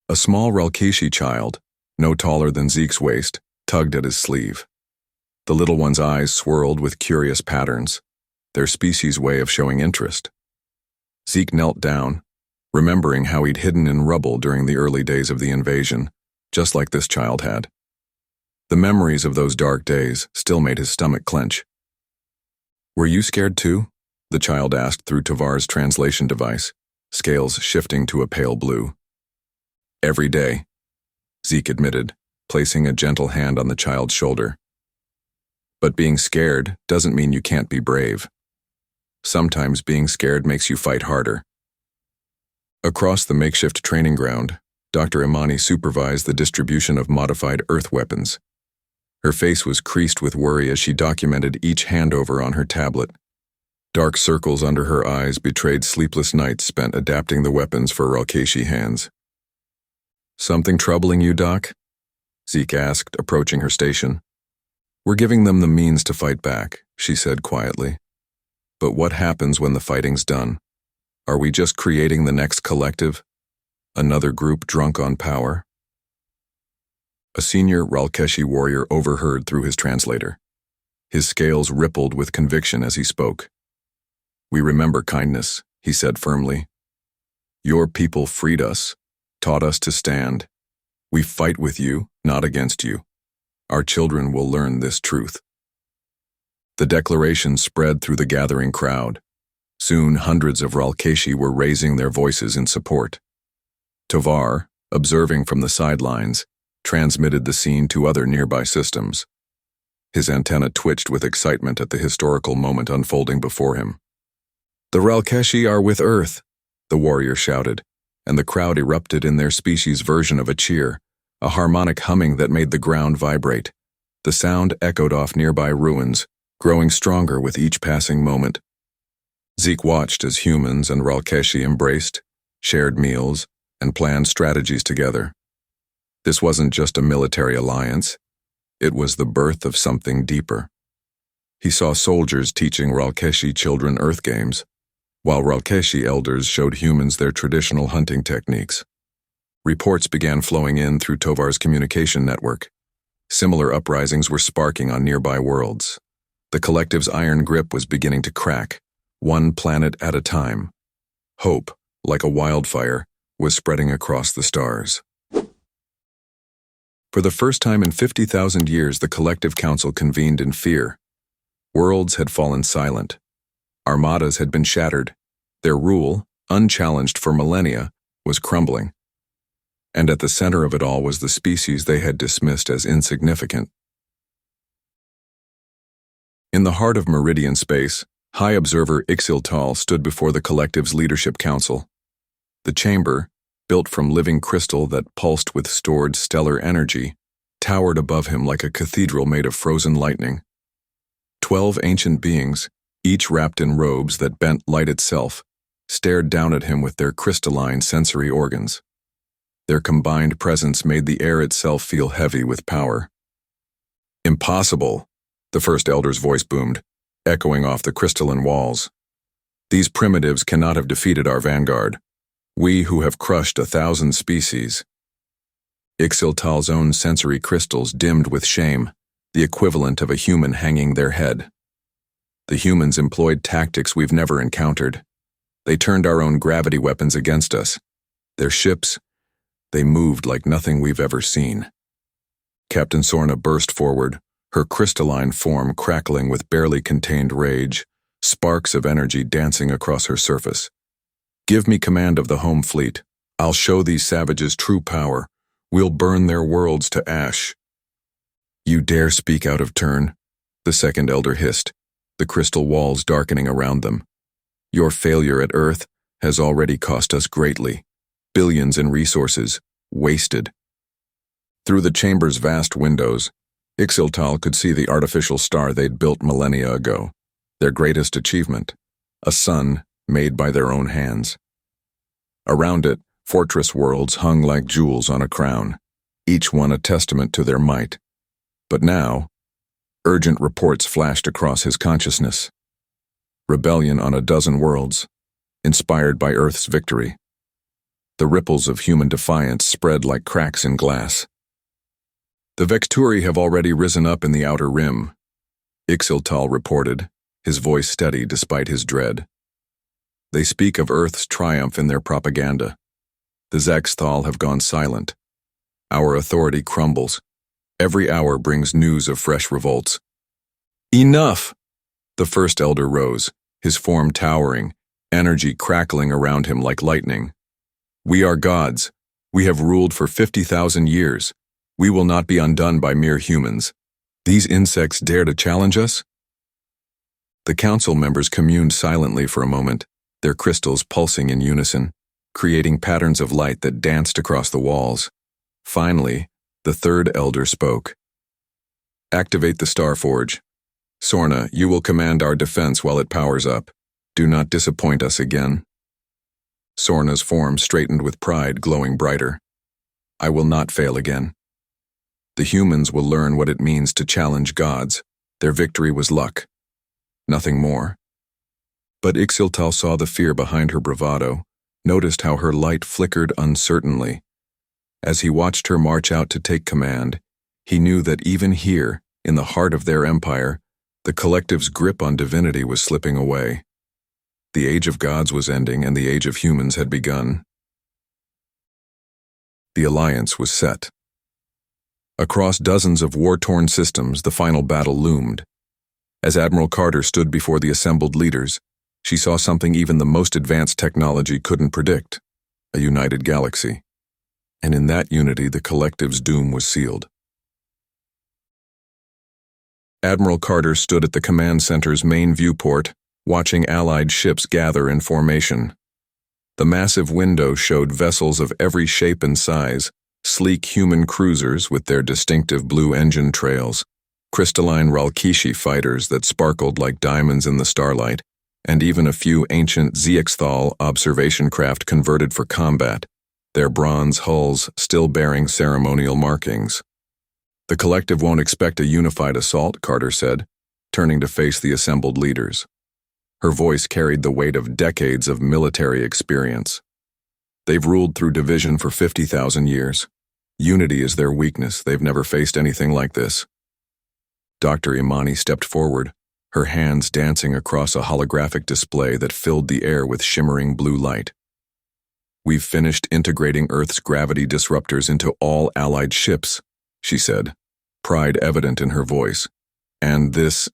A small Ralkeshi child, no taller than Zeke's waist, tugged at his sleeve. The little one's eyes swirled with curious patterns, their species' way of showing interest. Zeke knelt down, remembering how he'd hidden in rubble during the early days of the invasion, just like this child had. The memories of those dark days still made his stomach clench. "Were you scared too?" the child asked through Tovar's translation device, scales shifting to a pale blue. "Every day," Zeke admitted, placing a gentle hand on the child's shoulder. "But being scared doesn't mean you can't be brave. Sometimes being scared makes you fight harder." Across the makeshift training ground, Dr. Imani supervised the distribution of modified Earth weapons. Her face was creased with worry as she documented each handover on her tablet. Dark circles under her eyes betrayed sleepless nights spent adapting the weapons for Ralkeshi hands. "Something troubling you, Doc?" Zeke asked, approaching her station. "We're giving them the means to fight back," she said quietly. "But what happens when the fighting's done? Are we just creating the next collective? Another group drunk on power?" A senior Ralkeshi warrior overheard through his translator. His scales rippled with conviction as he spoke. "We remember kindness," he said firmly. "Your people freed us, taught us to stand. We fight with you, not against you. Our children will learn this truth." The declaration spread through the gathering crowd. Soon hundreds of Ralkeshi were raising their voices in support. Tovar, observing from the sidelines, transmitted the scene to other nearby systems. His antenna twitched with excitement at the historical moment unfolding before him. "The Ralkeshi are with Earth," the warrior shouted, and the crowd erupted in their species' version of a cheer, a harmonic humming that made the ground vibrate. The sound echoed off nearby ruins, growing stronger with each passing moment. Zeke watched as humans and Ralkeshi embraced, shared meals, and planned strategies together. This wasn't just a military alliance. It was the birth of something deeper. He saw soldiers teaching Ralkeshi children Earth games, while Ralkeshi elders showed humans their traditional hunting techniques. Reports began flowing in through Tovar's communication network. Similar uprisings were sparking on nearby worlds. The collective's iron grip was beginning to crack, one planet at a time. Hope, like a wildfire, was spreading across the stars. For the first time in 50,000 years, the collective council convened in fear. Worlds had fallen silent. Armadas had been shattered. Their rule, unchallenged for millennia, was crumbling. And at the center of it all was the species they had dismissed as insignificant. In the heart of Meridian space, High Observer Ixiltal stood before the collective's leadership council. The chamber, built from living crystal that pulsed with stored stellar energy, towered above him like a cathedral made of frozen lightning. 12 ancient beings, each wrapped in robes that bent light itself, stared down at him with their crystalline sensory organs. Their combined presence made the air itself feel heavy with power. "Impossible," the first elder's voice boomed, echoing off the crystalline walls. "These primitives cannot have defeated our vanguard. We who have crushed 1,000 species." Ixiltal's own sensory crystals dimmed with shame, the equivalent of a human hanging their head. "The humans employed tactics we've never encountered. They turned our own gravity weapons against us. Their ships, they moved like nothing we've ever seen." Captain Sorna burst forward, her crystalline form crackling with barely contained rage, sparks of energy dancing across her surface. "Give me command of the home fleet. I'll show these savages true power. We'll burn their worlds to ash." "You dare speak out of turn?" the second elder hissed, the crystal walls darkening around them. "Your failure at Earth has already cost us greatly. Billions in resources, wasted." Through the chamber's vast windows, Ixiltal could see the artificial star they'd built millennia ago, their greatest achievement, a sun made by their own hands. Around it, fortress worlds hung like jewels on a crown, each one a testament to their might. But now, urgent reports flashed across his consciousness. Rebellion on a dozen worlds, inspired by Earth's victory. The ripples of human defiance spread like cracks in glass. "The Vecturi have already risen up in the outer rim," Ixiltal reported, his voice steady despite his dread. "They speak of Earth's triumph in their propaganda. The Zaxthal have gone silent. Our authority crumbles. Every hour brings news of fresh revolts." "Enough!" The first elder rose, his form towering, energy crackling around him like lightning. "We are gods. We have ruled for 50,000 years. We will not be undone by mere humans. These insects dare to challenge us?" The council members communed silently for a moment, their crystals pulsing in unison, creating patterns of light that danced across the walls. Finally, the third elder spoke. "Activate the Starforge. Sorna, you will command our defense while it powers up. Do not disappoint us again." Sorna's form straightened with pride, glowing brighter. "I will not fail again. The humans will learn what it means to challenge gods. Their victory was luck. Nothing more." But Ixiltal saw the fear behind her bravado, noticed how her light flickered uncertainly. As he watched her march out to take command, he knew that even here, in the heart of their empire, the collective's grip on divinity was slipping away. The age of gods was ending and the age of humans had begun. The alliance was set. Across dozens of war-torn systems, the final battle loomed. As Admiral Carter stood before the assembled leaders, she saw something even the most advanced technology couldn't predict: a united galaxy. And in that unity, the collective's doom was sealed. Admiral Carter stood at the command center's main viewport, watching Allied ships gather in formation. The massive window showed vessels of every shape and size, sleek human cruisers with their distinctive blue engine trails, crystalline Ralkishi fighters that sparkled like diamonds in the starlight, and even a few ancient Ziexthal observation craft converted for combat, their bronze hulls still bearing ceremonial markings. "The collective won't expect a unified assault," Carter said, turning to face the assembled leaders. Her voice carried the weight of decades of military experience. "They've ruled through division for 50,000 years. Unity is their weakness. They've never faced anything like this." Dr. Imani stepped forward, her hands dancing across a holographic display that filled the air with shimmering blue light. "We've finished integrating Earth's gravity disruptors into all Allied ships," she said, pride evident in her voice. "And this—"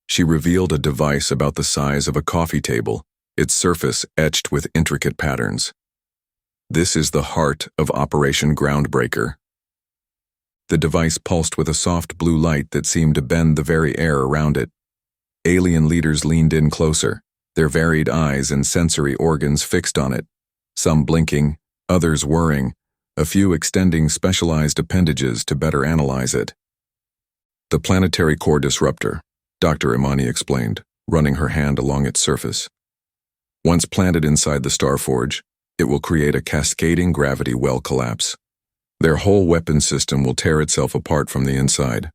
She revealed a device about the size of a coffee table, its surface etched with intricate patterns. "This is the heart of Operation Groundbreaker." The device pulsed with a soft blue light that seemed to bend the very air around it. Alien leaders leaned in closer, their varied eyes and sensory organs fixed on it, some blinking, others whirring, a few extending specialized appendages to better analyze it. The planetary core disruptor, Dr. Imani explained, running her hand along its surface. Once planted inside the Starforge, it will create a cascading gravity well collapse. Their whole weapon system will tear itself apart from the inside.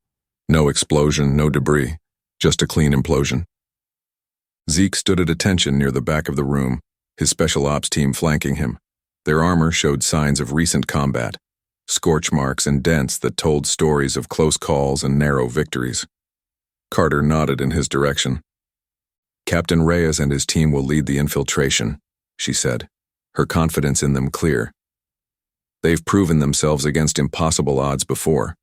No explosion, no debris, just a clean implosion. Zeke stood at attention near the back of the room, his special ops team flanking him. Their armor showed signs of recent combat, scorch marks and dents that told stories of close calls and narrow victories. Carter nodded in his direction. Captain Reyes and his team will lead the infiltration, she said, her confidence in them clear. They've proven themselves against impossible odds before.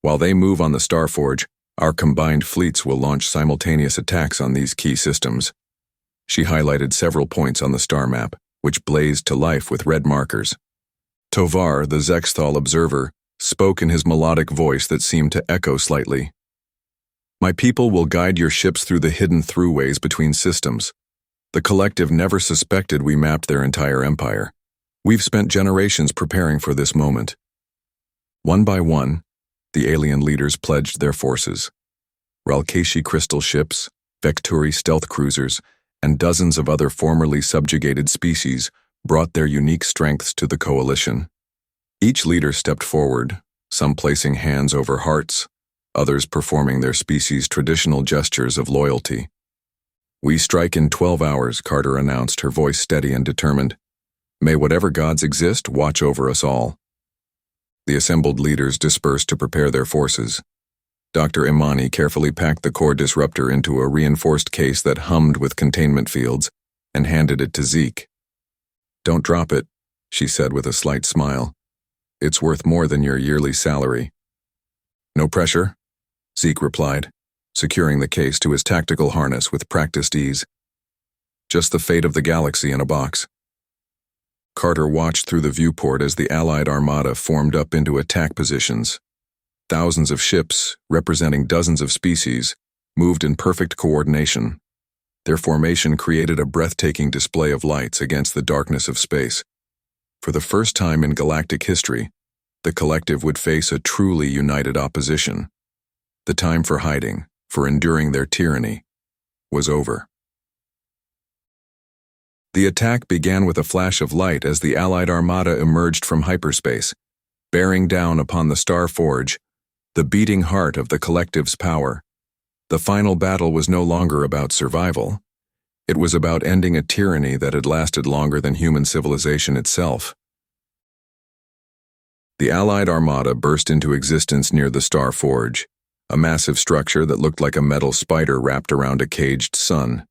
While they move on the Starforge, our combined fleets will launch simultaneous attacks on these key systems. She highlighted several points on the star map, which blazed to life with red markers. Tovar, the Zexthal observer, spoke in his melodic voice that seemed to echo slightly. My people will guide your ships through the hidden throughways between systems. The collective never suspected we mapped their entire empire. We've spent generations preparing for this moment. One by one, the alien leaders pledged their forces. Ralkeshi crystal ships, Vecturi stealth cruisers, and dozens of other formerly subjugated species brought their unique strengths to the coalition. Each leader stepped forward, some placing hands over hearts, others performing their species' traditional gestures of loyalty. We strike in 12 hours, Carter announced, her voice steady and determined. May whatever gods exist watch over us all. The assembled leaders dispersed to prepare their forces. Dr. Imani carefully packed the core disruptor into a reinforced case that hummed with containment fields and handed it to Zeke. Don't drop it, she said with a slight smile. It's worth more than your yearly salary. No pressure, Zeke replied, securing the case to his tactical harness with practiced ease. Just the fate of the galaxy in a box. Carter watched through the viewport as the Allied armada formed up into attack positions. Thousands of ships, representing dozens of species, moved in perfect coordination. Their formation created a breathtaking display of lights against the darkness of space. For the first time in galactic history, the collective would face a truly united opposition. The time for hiding, for enduring their tyranny, was over. The attack began with a flash of light as the Allied armada emerged from hyperspace, bearing down upon the Starforge, the beating heart of the collective's power. The final battle was no longer about survival. It was about ending a tyranny that had lasted longer than human civilization itself. The Allied armada burst into existence near the Starforge, a massive structure that looked like a metal spider wrapped around a caged sun.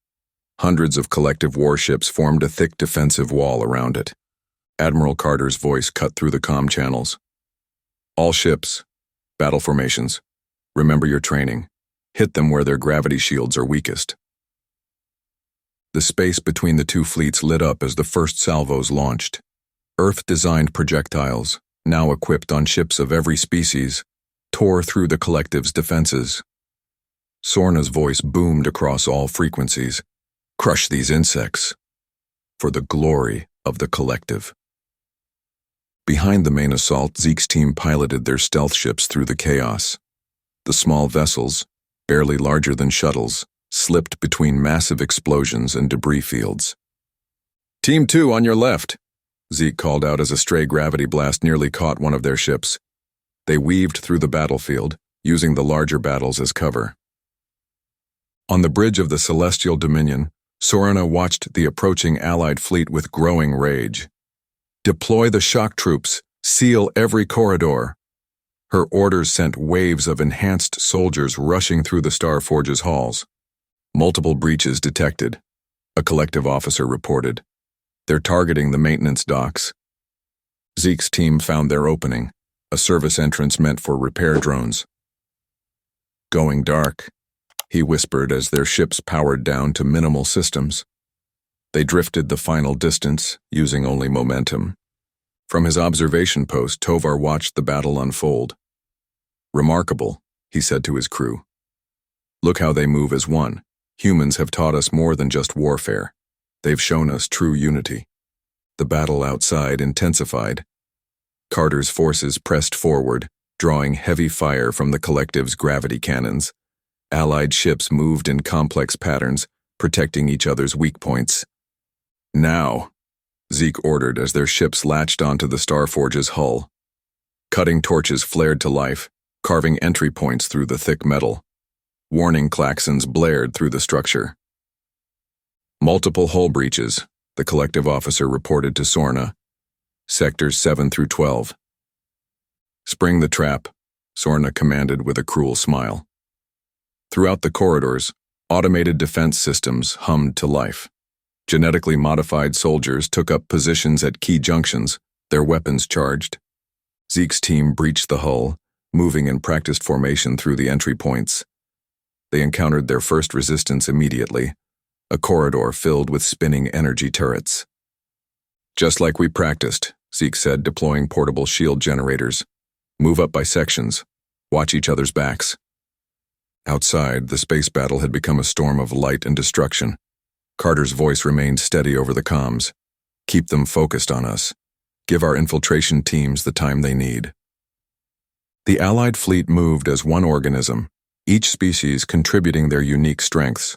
Hundreds of collective warships formed a thick defensive wall around it. Admiral Carter's voice cut through the comm channels. All ships, battle formations, remember your training. Hit them where their gravity shields are weakest. The space between the two fleets lit up as the first salvos launched. Earth-designed projectiles, now equipped on ships of every species, tore through the collective's defenses. Sorna's voice boomed across all frequencies. Crush these insects, for the glory of the collective. Behind the main assault, Zeke's team piloted their stealth ships through the chaos. The small vessels, barely larger than shuttles, slipped between massive explosions and debris fields. Team 2 on your left, Zeke called out as a stray gravity blast nearly caught one of their ships. They weaved through the battlefield, using the larger battles as cover. On the bridge of the Celestial Dominion, Sorna watched the approaching Allied fleet with growing rage. Deploy the shock troops, seal every corridor. Her orders sent waves of enhanced soldiers rushing through the Starforge's halls. Multiple breaches detected, a collective officer reported. They're targeting the maintenance docks. Zeke's team found their opening, a service entrance meant for repair drones. Going dark, he whispered as their ships powered down to minimal systems. They drifted the final distance, using only momentum. From his observation post, Tovar watched the battle unfold. Remarkable, he said to his crew. Look how they move as one. Humans have taught us more than just warfare. They've shown us true unity. The battle outside intensified. Carter's forces pressed forward, drawing heavy fire from the collective's gravity cannons. Allied ships moved in complex patterns, protecting each other's weak points. "Now," Zeke ordered as their ships latched onto the Starforge's hull. Cutting torches flared to life, carving entry points through the thick metal. Warning klaxons blared through the structure. "Multiple hull breaches," the collective officer reported to Sorna. "Sectors 7 through 12. "Spring the trap," Sorna commanded with a cruel smile. Throughout the corridors, automated defense systems hummed to life. Genetically modified soldiers took up positions at key junctions, their weapons charged. Zeke's team breached the hull, moving in practiced formation through the entry points. They encountered their first resistance immediately, a corridor filled with spinning energy turrets. "Just like we practiced," Zeke said, deploying portable shield generators. "Move up by sections. Watch each other's backs." Outside, the space battle had become a storm of light and destruction. Carter's voice remained steady over the comms. "Keep them focused on us. Give our infiltration teams the time they need." The Allied fleet moved as one organism, each species contributing their unique strengths.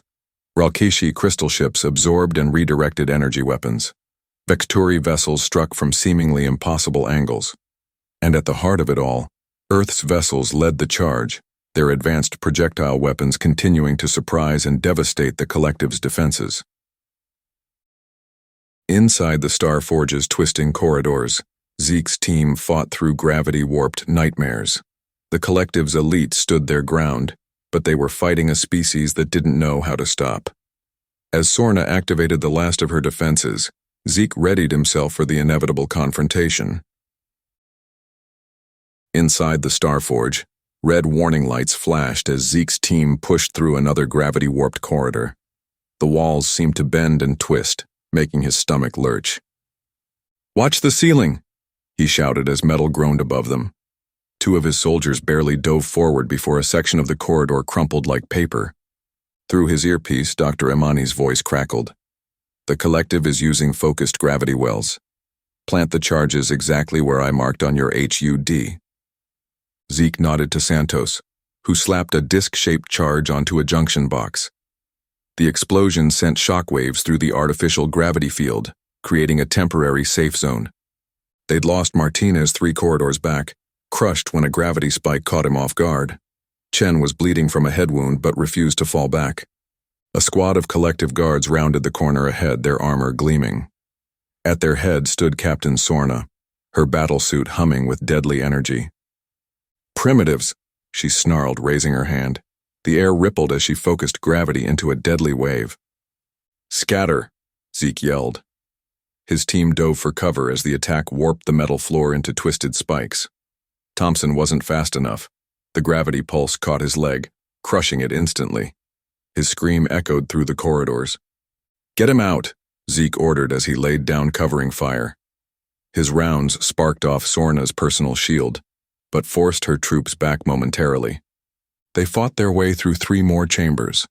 Ralkishi crystal ships absorbed and redirected energy weapons. Vecturi vessels struck from seemingly impossible angles. And at the heart of it all, Earth's vessels led the charge, their advanced projectile weapons continuing to surprise and devastate the collective's defenses. Inside the Starforge's twisting corridors, Zeke's team fought through gravity-warped nightmares. The collective's elite stood their ground, but they were fighting a species that didn't know how to stop. As Sorna activated the last of her defenses, Zeke readied himself for the inevitable confrontation. Inside the Starforge, red warning lights flashed as Zeke's team pushed through another gravity-warped corridor. The walls seemed to bend and twist, making his stomach lurch. "Watch the ceiling!" he shouted as metal groaned above them. Two of his soldiers barely dove forward before a section of the corridor crumpled like paper. Through his earpiece, Dr. Imani's voice crackled. "The collective is using focused gravity wells. Plant the charges exactly where I marked on your HUD." Zeke nodded to Santos, who slapped a disc-shaped charge onto a junction box. The explosion sent shockwaves through the artificial gravity field, creating a temporary safe zone. They'd lost Martinez 3 corridors back, crushed when a gravity spike caught him off guard. Chen was bleeding from a head wound but refused to fall back. A squad of collective guards rounded the corner ahead, their armor gleaming. At their head stood Captain Sorna, her battlesuit humming with deadly energy. "Primitives," she snarled, raising her hand. The air rippled as she focused gravity into a deadly wave. "Scatter," Zeke yelled. His team dove for cover as the attack warped the metal floor into twisted spikes. Thompson wasn't fast enough. The gravity pulse caught his leg, crushing it instantly. His scream echoed through the corridors. "Get him out," Zeke ordered as he laid down covering fire. His rounds sparked off Sorna's personal shield, but forced her troops back momentarily. They fought their way through 3 more chambers,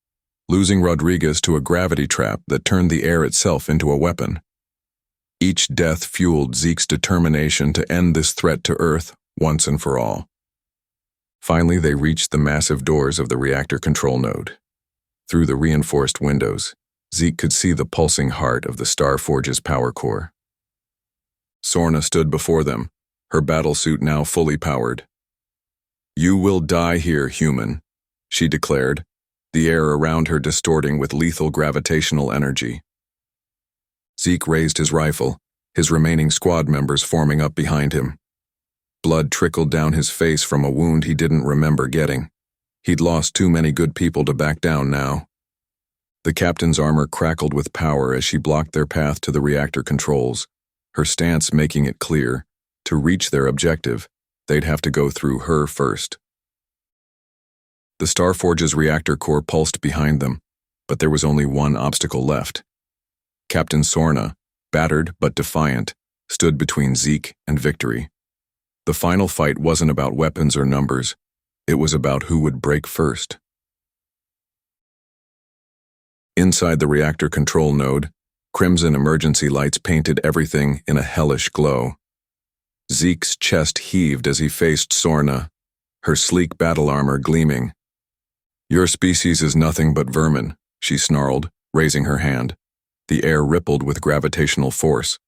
losing Rodriguez to a gravity trap that turned the air itself into a weapon. Each death fueled Zeke's determination to end this threat to Earth once and for all. Finally, they reached the massive doors of the reactor control node. Through the reinforced windows, Zeke could see the pulsing heart of the Starforge's power core. Sorna stood before them, her battlesuit now fully powered. "You will die here, human," she declared, the air around her distorting with lethal gravitational energy. Zeke raised his rifle, his remaining squad members forming up behind him. Blood trickled down his face from a wound he didn't remember getting. He'd lost too many good people to back down now. The captain's armor crackled with power as she blocked their path to the reactor controls, her stance making it clear, to reach their objective, they'd have to go through her first. The Starforge's reactor core pulsed behind them, but there was only one obstacle left. Captain Sorna, battered but defiant, stood between Zeke and victory. The final fight wasn't about weapons or numbers, it was about who would break first. Inside the reactor control node, Crimson emergency lights painted everything in a hellish glow. Zeke's chest heaved as he faced Sorna, her sleek battle armor gleaming. "Your species is nothing but vermin," she snarled, raising her hand. The air rippled with gravitational force.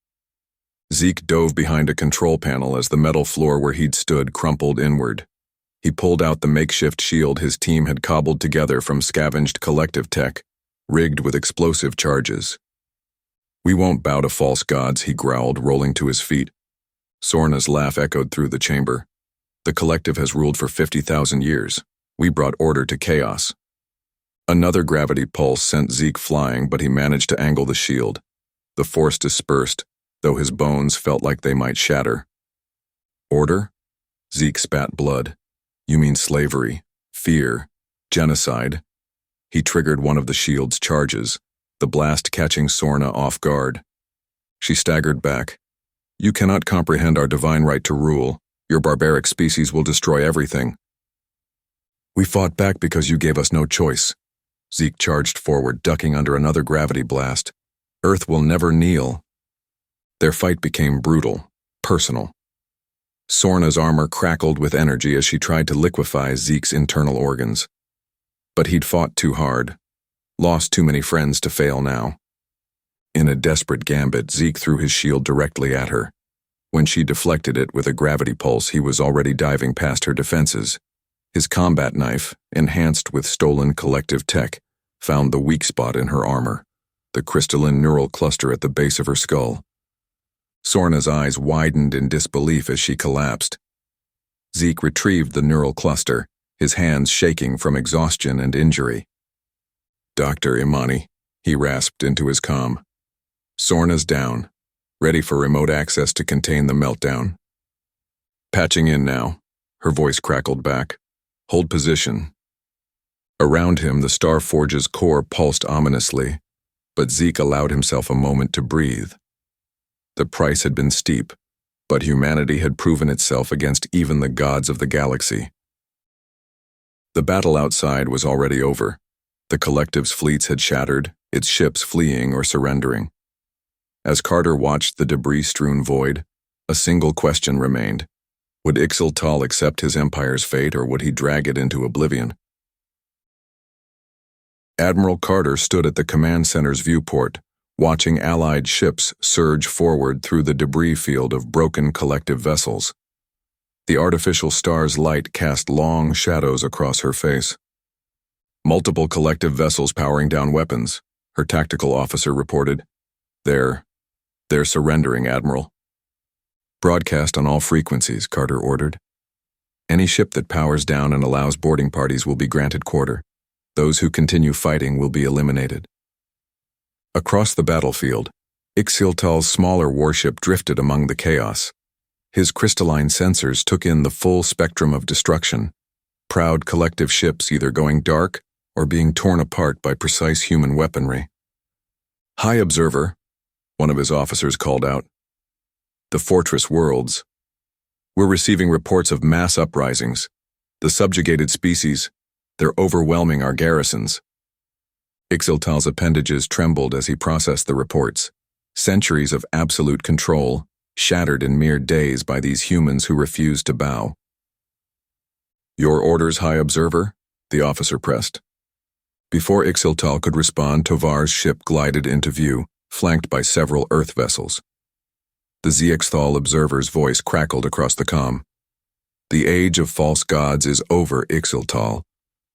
Zeke dove behind a control panel as the metal floor where he'd stood crumpled inward. He pulled out the makeshift shield his team had cobbled together from scavenged collective tech, rigged with explosive charges. "We won't bow to false gods," he growled, rolling to his feet. Sorna's laugh echoed through the chamber. "The collective has ruled for 50,000 years. We brought order to chaos." Another gravity pulse sent Zeke flying, but he managed to angle the shield. The force dispersed, though his bones felt like they might shatter. "Order?" Zeke spat blood. "You mean slavery, fear, genocide?" He triggered one of the shield's charges, the blast catching Sorna off guard. She staggered back. "You cannot comprehend our divine right to rule. Your barbaric species will destroy everything." "We fought back because you gave us no choice." Zeke charged forward, ducking under another gravity blast. "Earth will never kneel." Their fight became brutal, personal. Sorna's armor crackled with energy as she tried to liquefy Zeke's internal organs. But he'd fought too hard, lost too many friends to fail now. In a desperate gambit, Zeke threw his shield directly at her. When she deflected it with a gravity pulse, he was already diving past her defenses. His combat knife, enhanced with stolen collective tech, found the weak spot in her armor, the crystalline neural cluster at the base of her skull. Sorna's eyes widened in disbelief as she collapsed. Zeke retrieved the neural cluster, his hands shaking from exhaustion and injury. "Dr. Imani," he rasped into his comm. "Sorna's down, ready for remote access to contain the meltdown." "Patching in now," her voice crackled back. "Hold position." Around him, the Starforge's core pulsed ominously, but Zeke allowed himself a moment to breathe. The price had been steep, but humanity had proven itself against even the gods of the galaxy. The battle outside was already over. The collective's fleets had shattered, its ships fleeing or surrendering. As Carter watched the debris-strewn void, a single question remained. Would Ixiltal accept his empire's fate, or would he drag it into oblivion? Admiral Carter stood at the command center's viewport, watching Allied ships surge forward through the debris field of broken collective vessels. The artificial star's light cast long shadows across her face. "Multiple collective vessels powering down weapons," her tactical officer reported. They're surrendering, Admiral." "Broadcast on all frequencies," Carter ordered. "Any ship that powers down and allows boarding parties will be granted quarter. Those who continue fighting will be eliminated." Across the battlefield, Ixiltal's smaller warship drifted among the chaos. His crystalline sensors took in the full spectrum of destruction, proud collective ships either going dark or being torn apart by precise human weaponry. "High Observer," one of his officers called out. "The Fortress Worlds. We're receiving reports of mass uprisings. The subjugated species, they're overwhelming our garrisons." Ixiltal's appendages trembled as he processed the reports. Centuries of absolute control, shattered in mere days by these humans who refused to bow. "Your orders, High Observer?" the officer pressed. Before Ixiltal could respond, Tovar's ship glided into view, flanked by several Earth vessels. The Ixiltal observer's voice crackled across the comm. "The age of false gods is over, Ixiltal.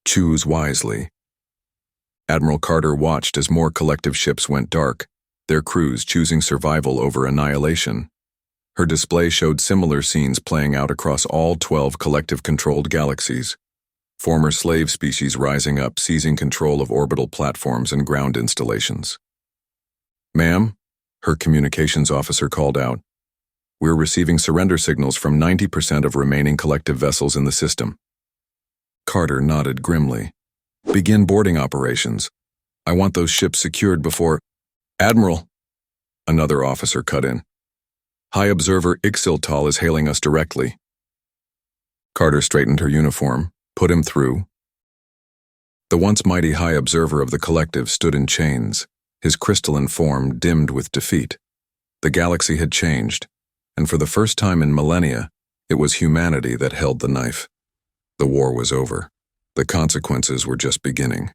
Choose wisely." Admiral Carter watched as more collective ships went dark, their crews choosing survival over annihilation. Her display showed similar scenes playing out across all 12 collective-controlled galaxies. Former slave species rising up, seizing control of orbital platforms and ground installations. "Ma'am," her communications officer called out, "we're receiving surrender signals from 90% of remaining collective vessels in the system." Carter nodded grimly. "Begin boarding operations. I want those ships secured before—" "Admiral," another officer cut in. "High Observer Ixiltal is hailing us directly." Carter straightened her uniform, put him through. The once mighty High Observer of the collective stood in chains, his crystalline form dimmed with defeat. The galaxy had changed, and for the first time in millennia, it was humanity that held the knife. The war was over. The consequences were just beginning.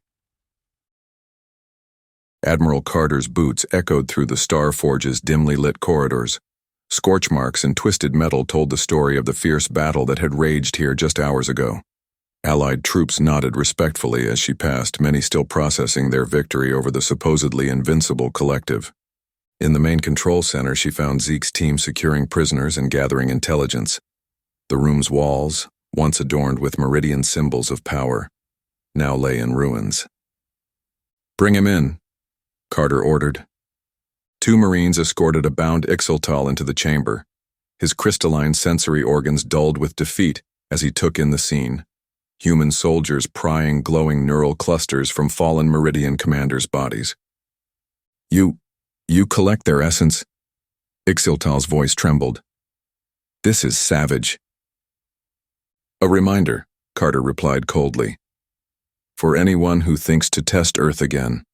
Admiral Carter's boots echoed through the Star Forge's dimly lit corridors. Scorch marks and twisted metal told the story of the fierce battle that had raged here just hours ago. Allied troops nodded respectfully as she passed, many still processing their victory over the supposedly invincible collective. In the main control center, she found Zeke's team securing prisoners and gathering intelligence. The room's walls, once adorned with meridian symbols of power, now lay in ruins. "Bring him in," Carter ordered. 2 Marines escorted a bound Ixaltal into the chamber, his crystalline sensory organs dulled with defeat as he took in the scene. Human soldiers prying glowing neural clusters from fallen Meridian commanders' bodies. You collect their essence?" Ixaltal's voice trembled. "This is savage." "A reminder," Carter replied coldly. "For anyone who thinks to test Earth again."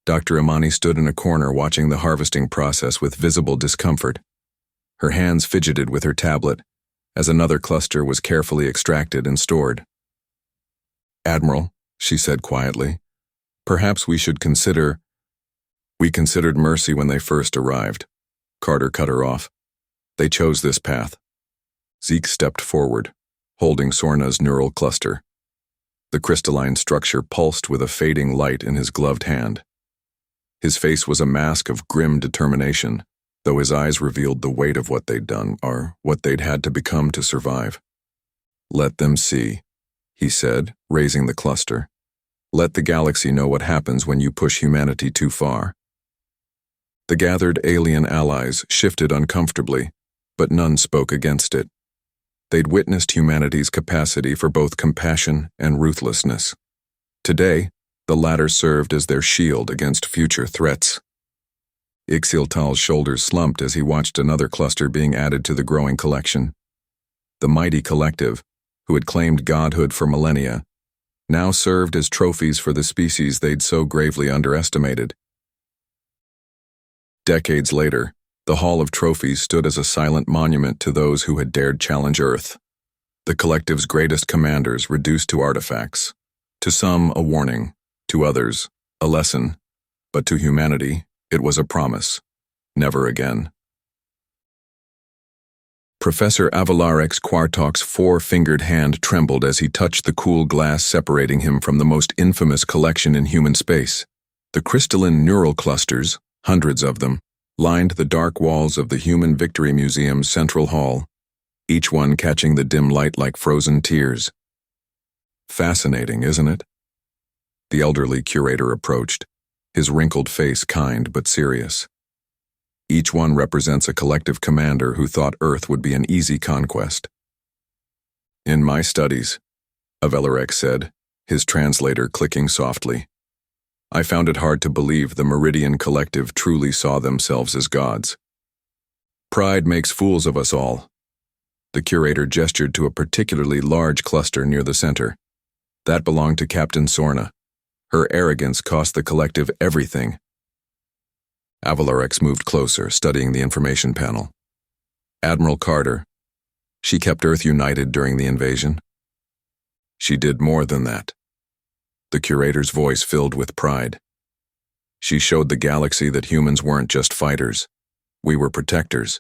Dr. Imani stood in a corner watching the harvesting process with visible discomfort. Her hands fidgeted with her tablet as another cluster was carefully extracted and stored. "Admiral," she said quietly, "perhaps we should consider—" "We considered mercy when they first arrived," Carter cut her off. "They chose this path." Zeke stepped forward, holding Sorna's neural cluster. The crystalline structure pulsed with a fading light in his gloved hand. His face was a mask of grim determination, though his eyes revealed the weight of what they'd done, or what they'd had to become to survive. "Let them see," he said, raising the cluster. "Let the galaxy know what happens when you push humanity too far." The gathered alien allies shifted uncomfortably, but none spoke against it. They'd witnessed humanity's capacity for both compassion and ruthlessness. Today, the latter served as their shield against future threats. Ixaltal's shoulders slumped as he watched another cluster being added to the growing collection. The mighty collective, who had claimed godhood for millennia, now served as trophies for the species they'd so gravely underestimated. Decades later, the Hall of Trophies stood as a silent monument to those who had dared challenge Earth. The collective's greatest commanders reduced to artifacts. To some, a warning. To others, a lesson. But to humanity, it was a promise. Never again. Professor Avalarx Quartok's 4-fingered hand trembled as he touched the cool glass separating him from the most infamous collection in human space. The crystalline neural clusters, hundreds of them, lined the dark walls of the Human Victory Museum's central hall, each one catching the dim light like frozen tears. "Fascinating, isn't it?" The elderly curator approached, his wrinkled face kind but serious. "Each one represents a collective commander who thought Earth would be an easy conquest." "In my studies," Avalarx said, his translator clicking softly, "I found it hard to believe the Meridian Collective truly saw themselves as gods. Pride makes fools of us all." The curator gestured to a particularly large cluster near the center. That belonged to Captain Sorna. Her arrogance cost the collective everything. Avalarx moved closer, studying the information panel. "Admiral Carter. She kept Earth united during the invasion." "She did more than that." The curator's voice filled with pride. "She showed the galaxy that humans weren't just fighters. We were protectors.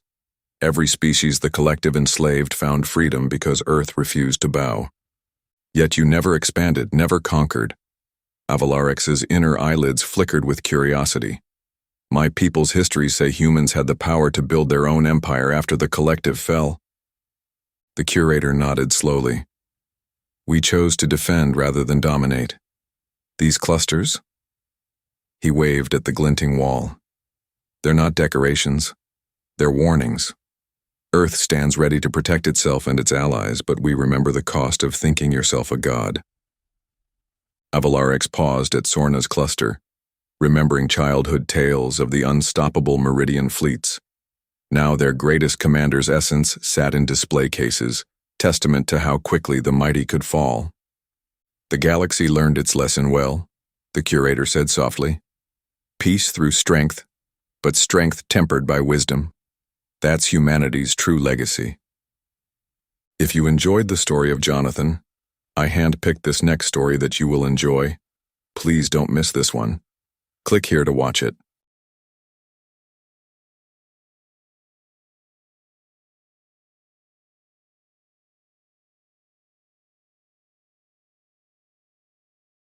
Every species the collective enslaved found freedom because Earth refused to bow. Yet you never expanded, never conquered." Avalarx's inner eyelids flickered with curiosity. "My people's histories say humans had the power to build their own empire after the collective fell." The curator nodded slowly. "We chose to defend rather than dominate. These clusters?" He waved at the glinting wall. "They're not decorations. They're warnings. Earth stands ready to protect itself and its allies, but we remember the cost of thinking yourself a god." Avalarx paused at Sorna's cluster, remembering childhood tales of the unstoppable Meridian fleets. Now their greatest commander's essence sat in display cases, testament to how quickly the mighty could fall. "The galaxy learned its lesson well," the curator said softly. Peace through strength, but strength tempered by wisdom. That's humanity's true legacy. If you enjoyed the story of Jonathan, I handpicked this next story that you will enjoy. Please don't miss this one. Click here to watch it.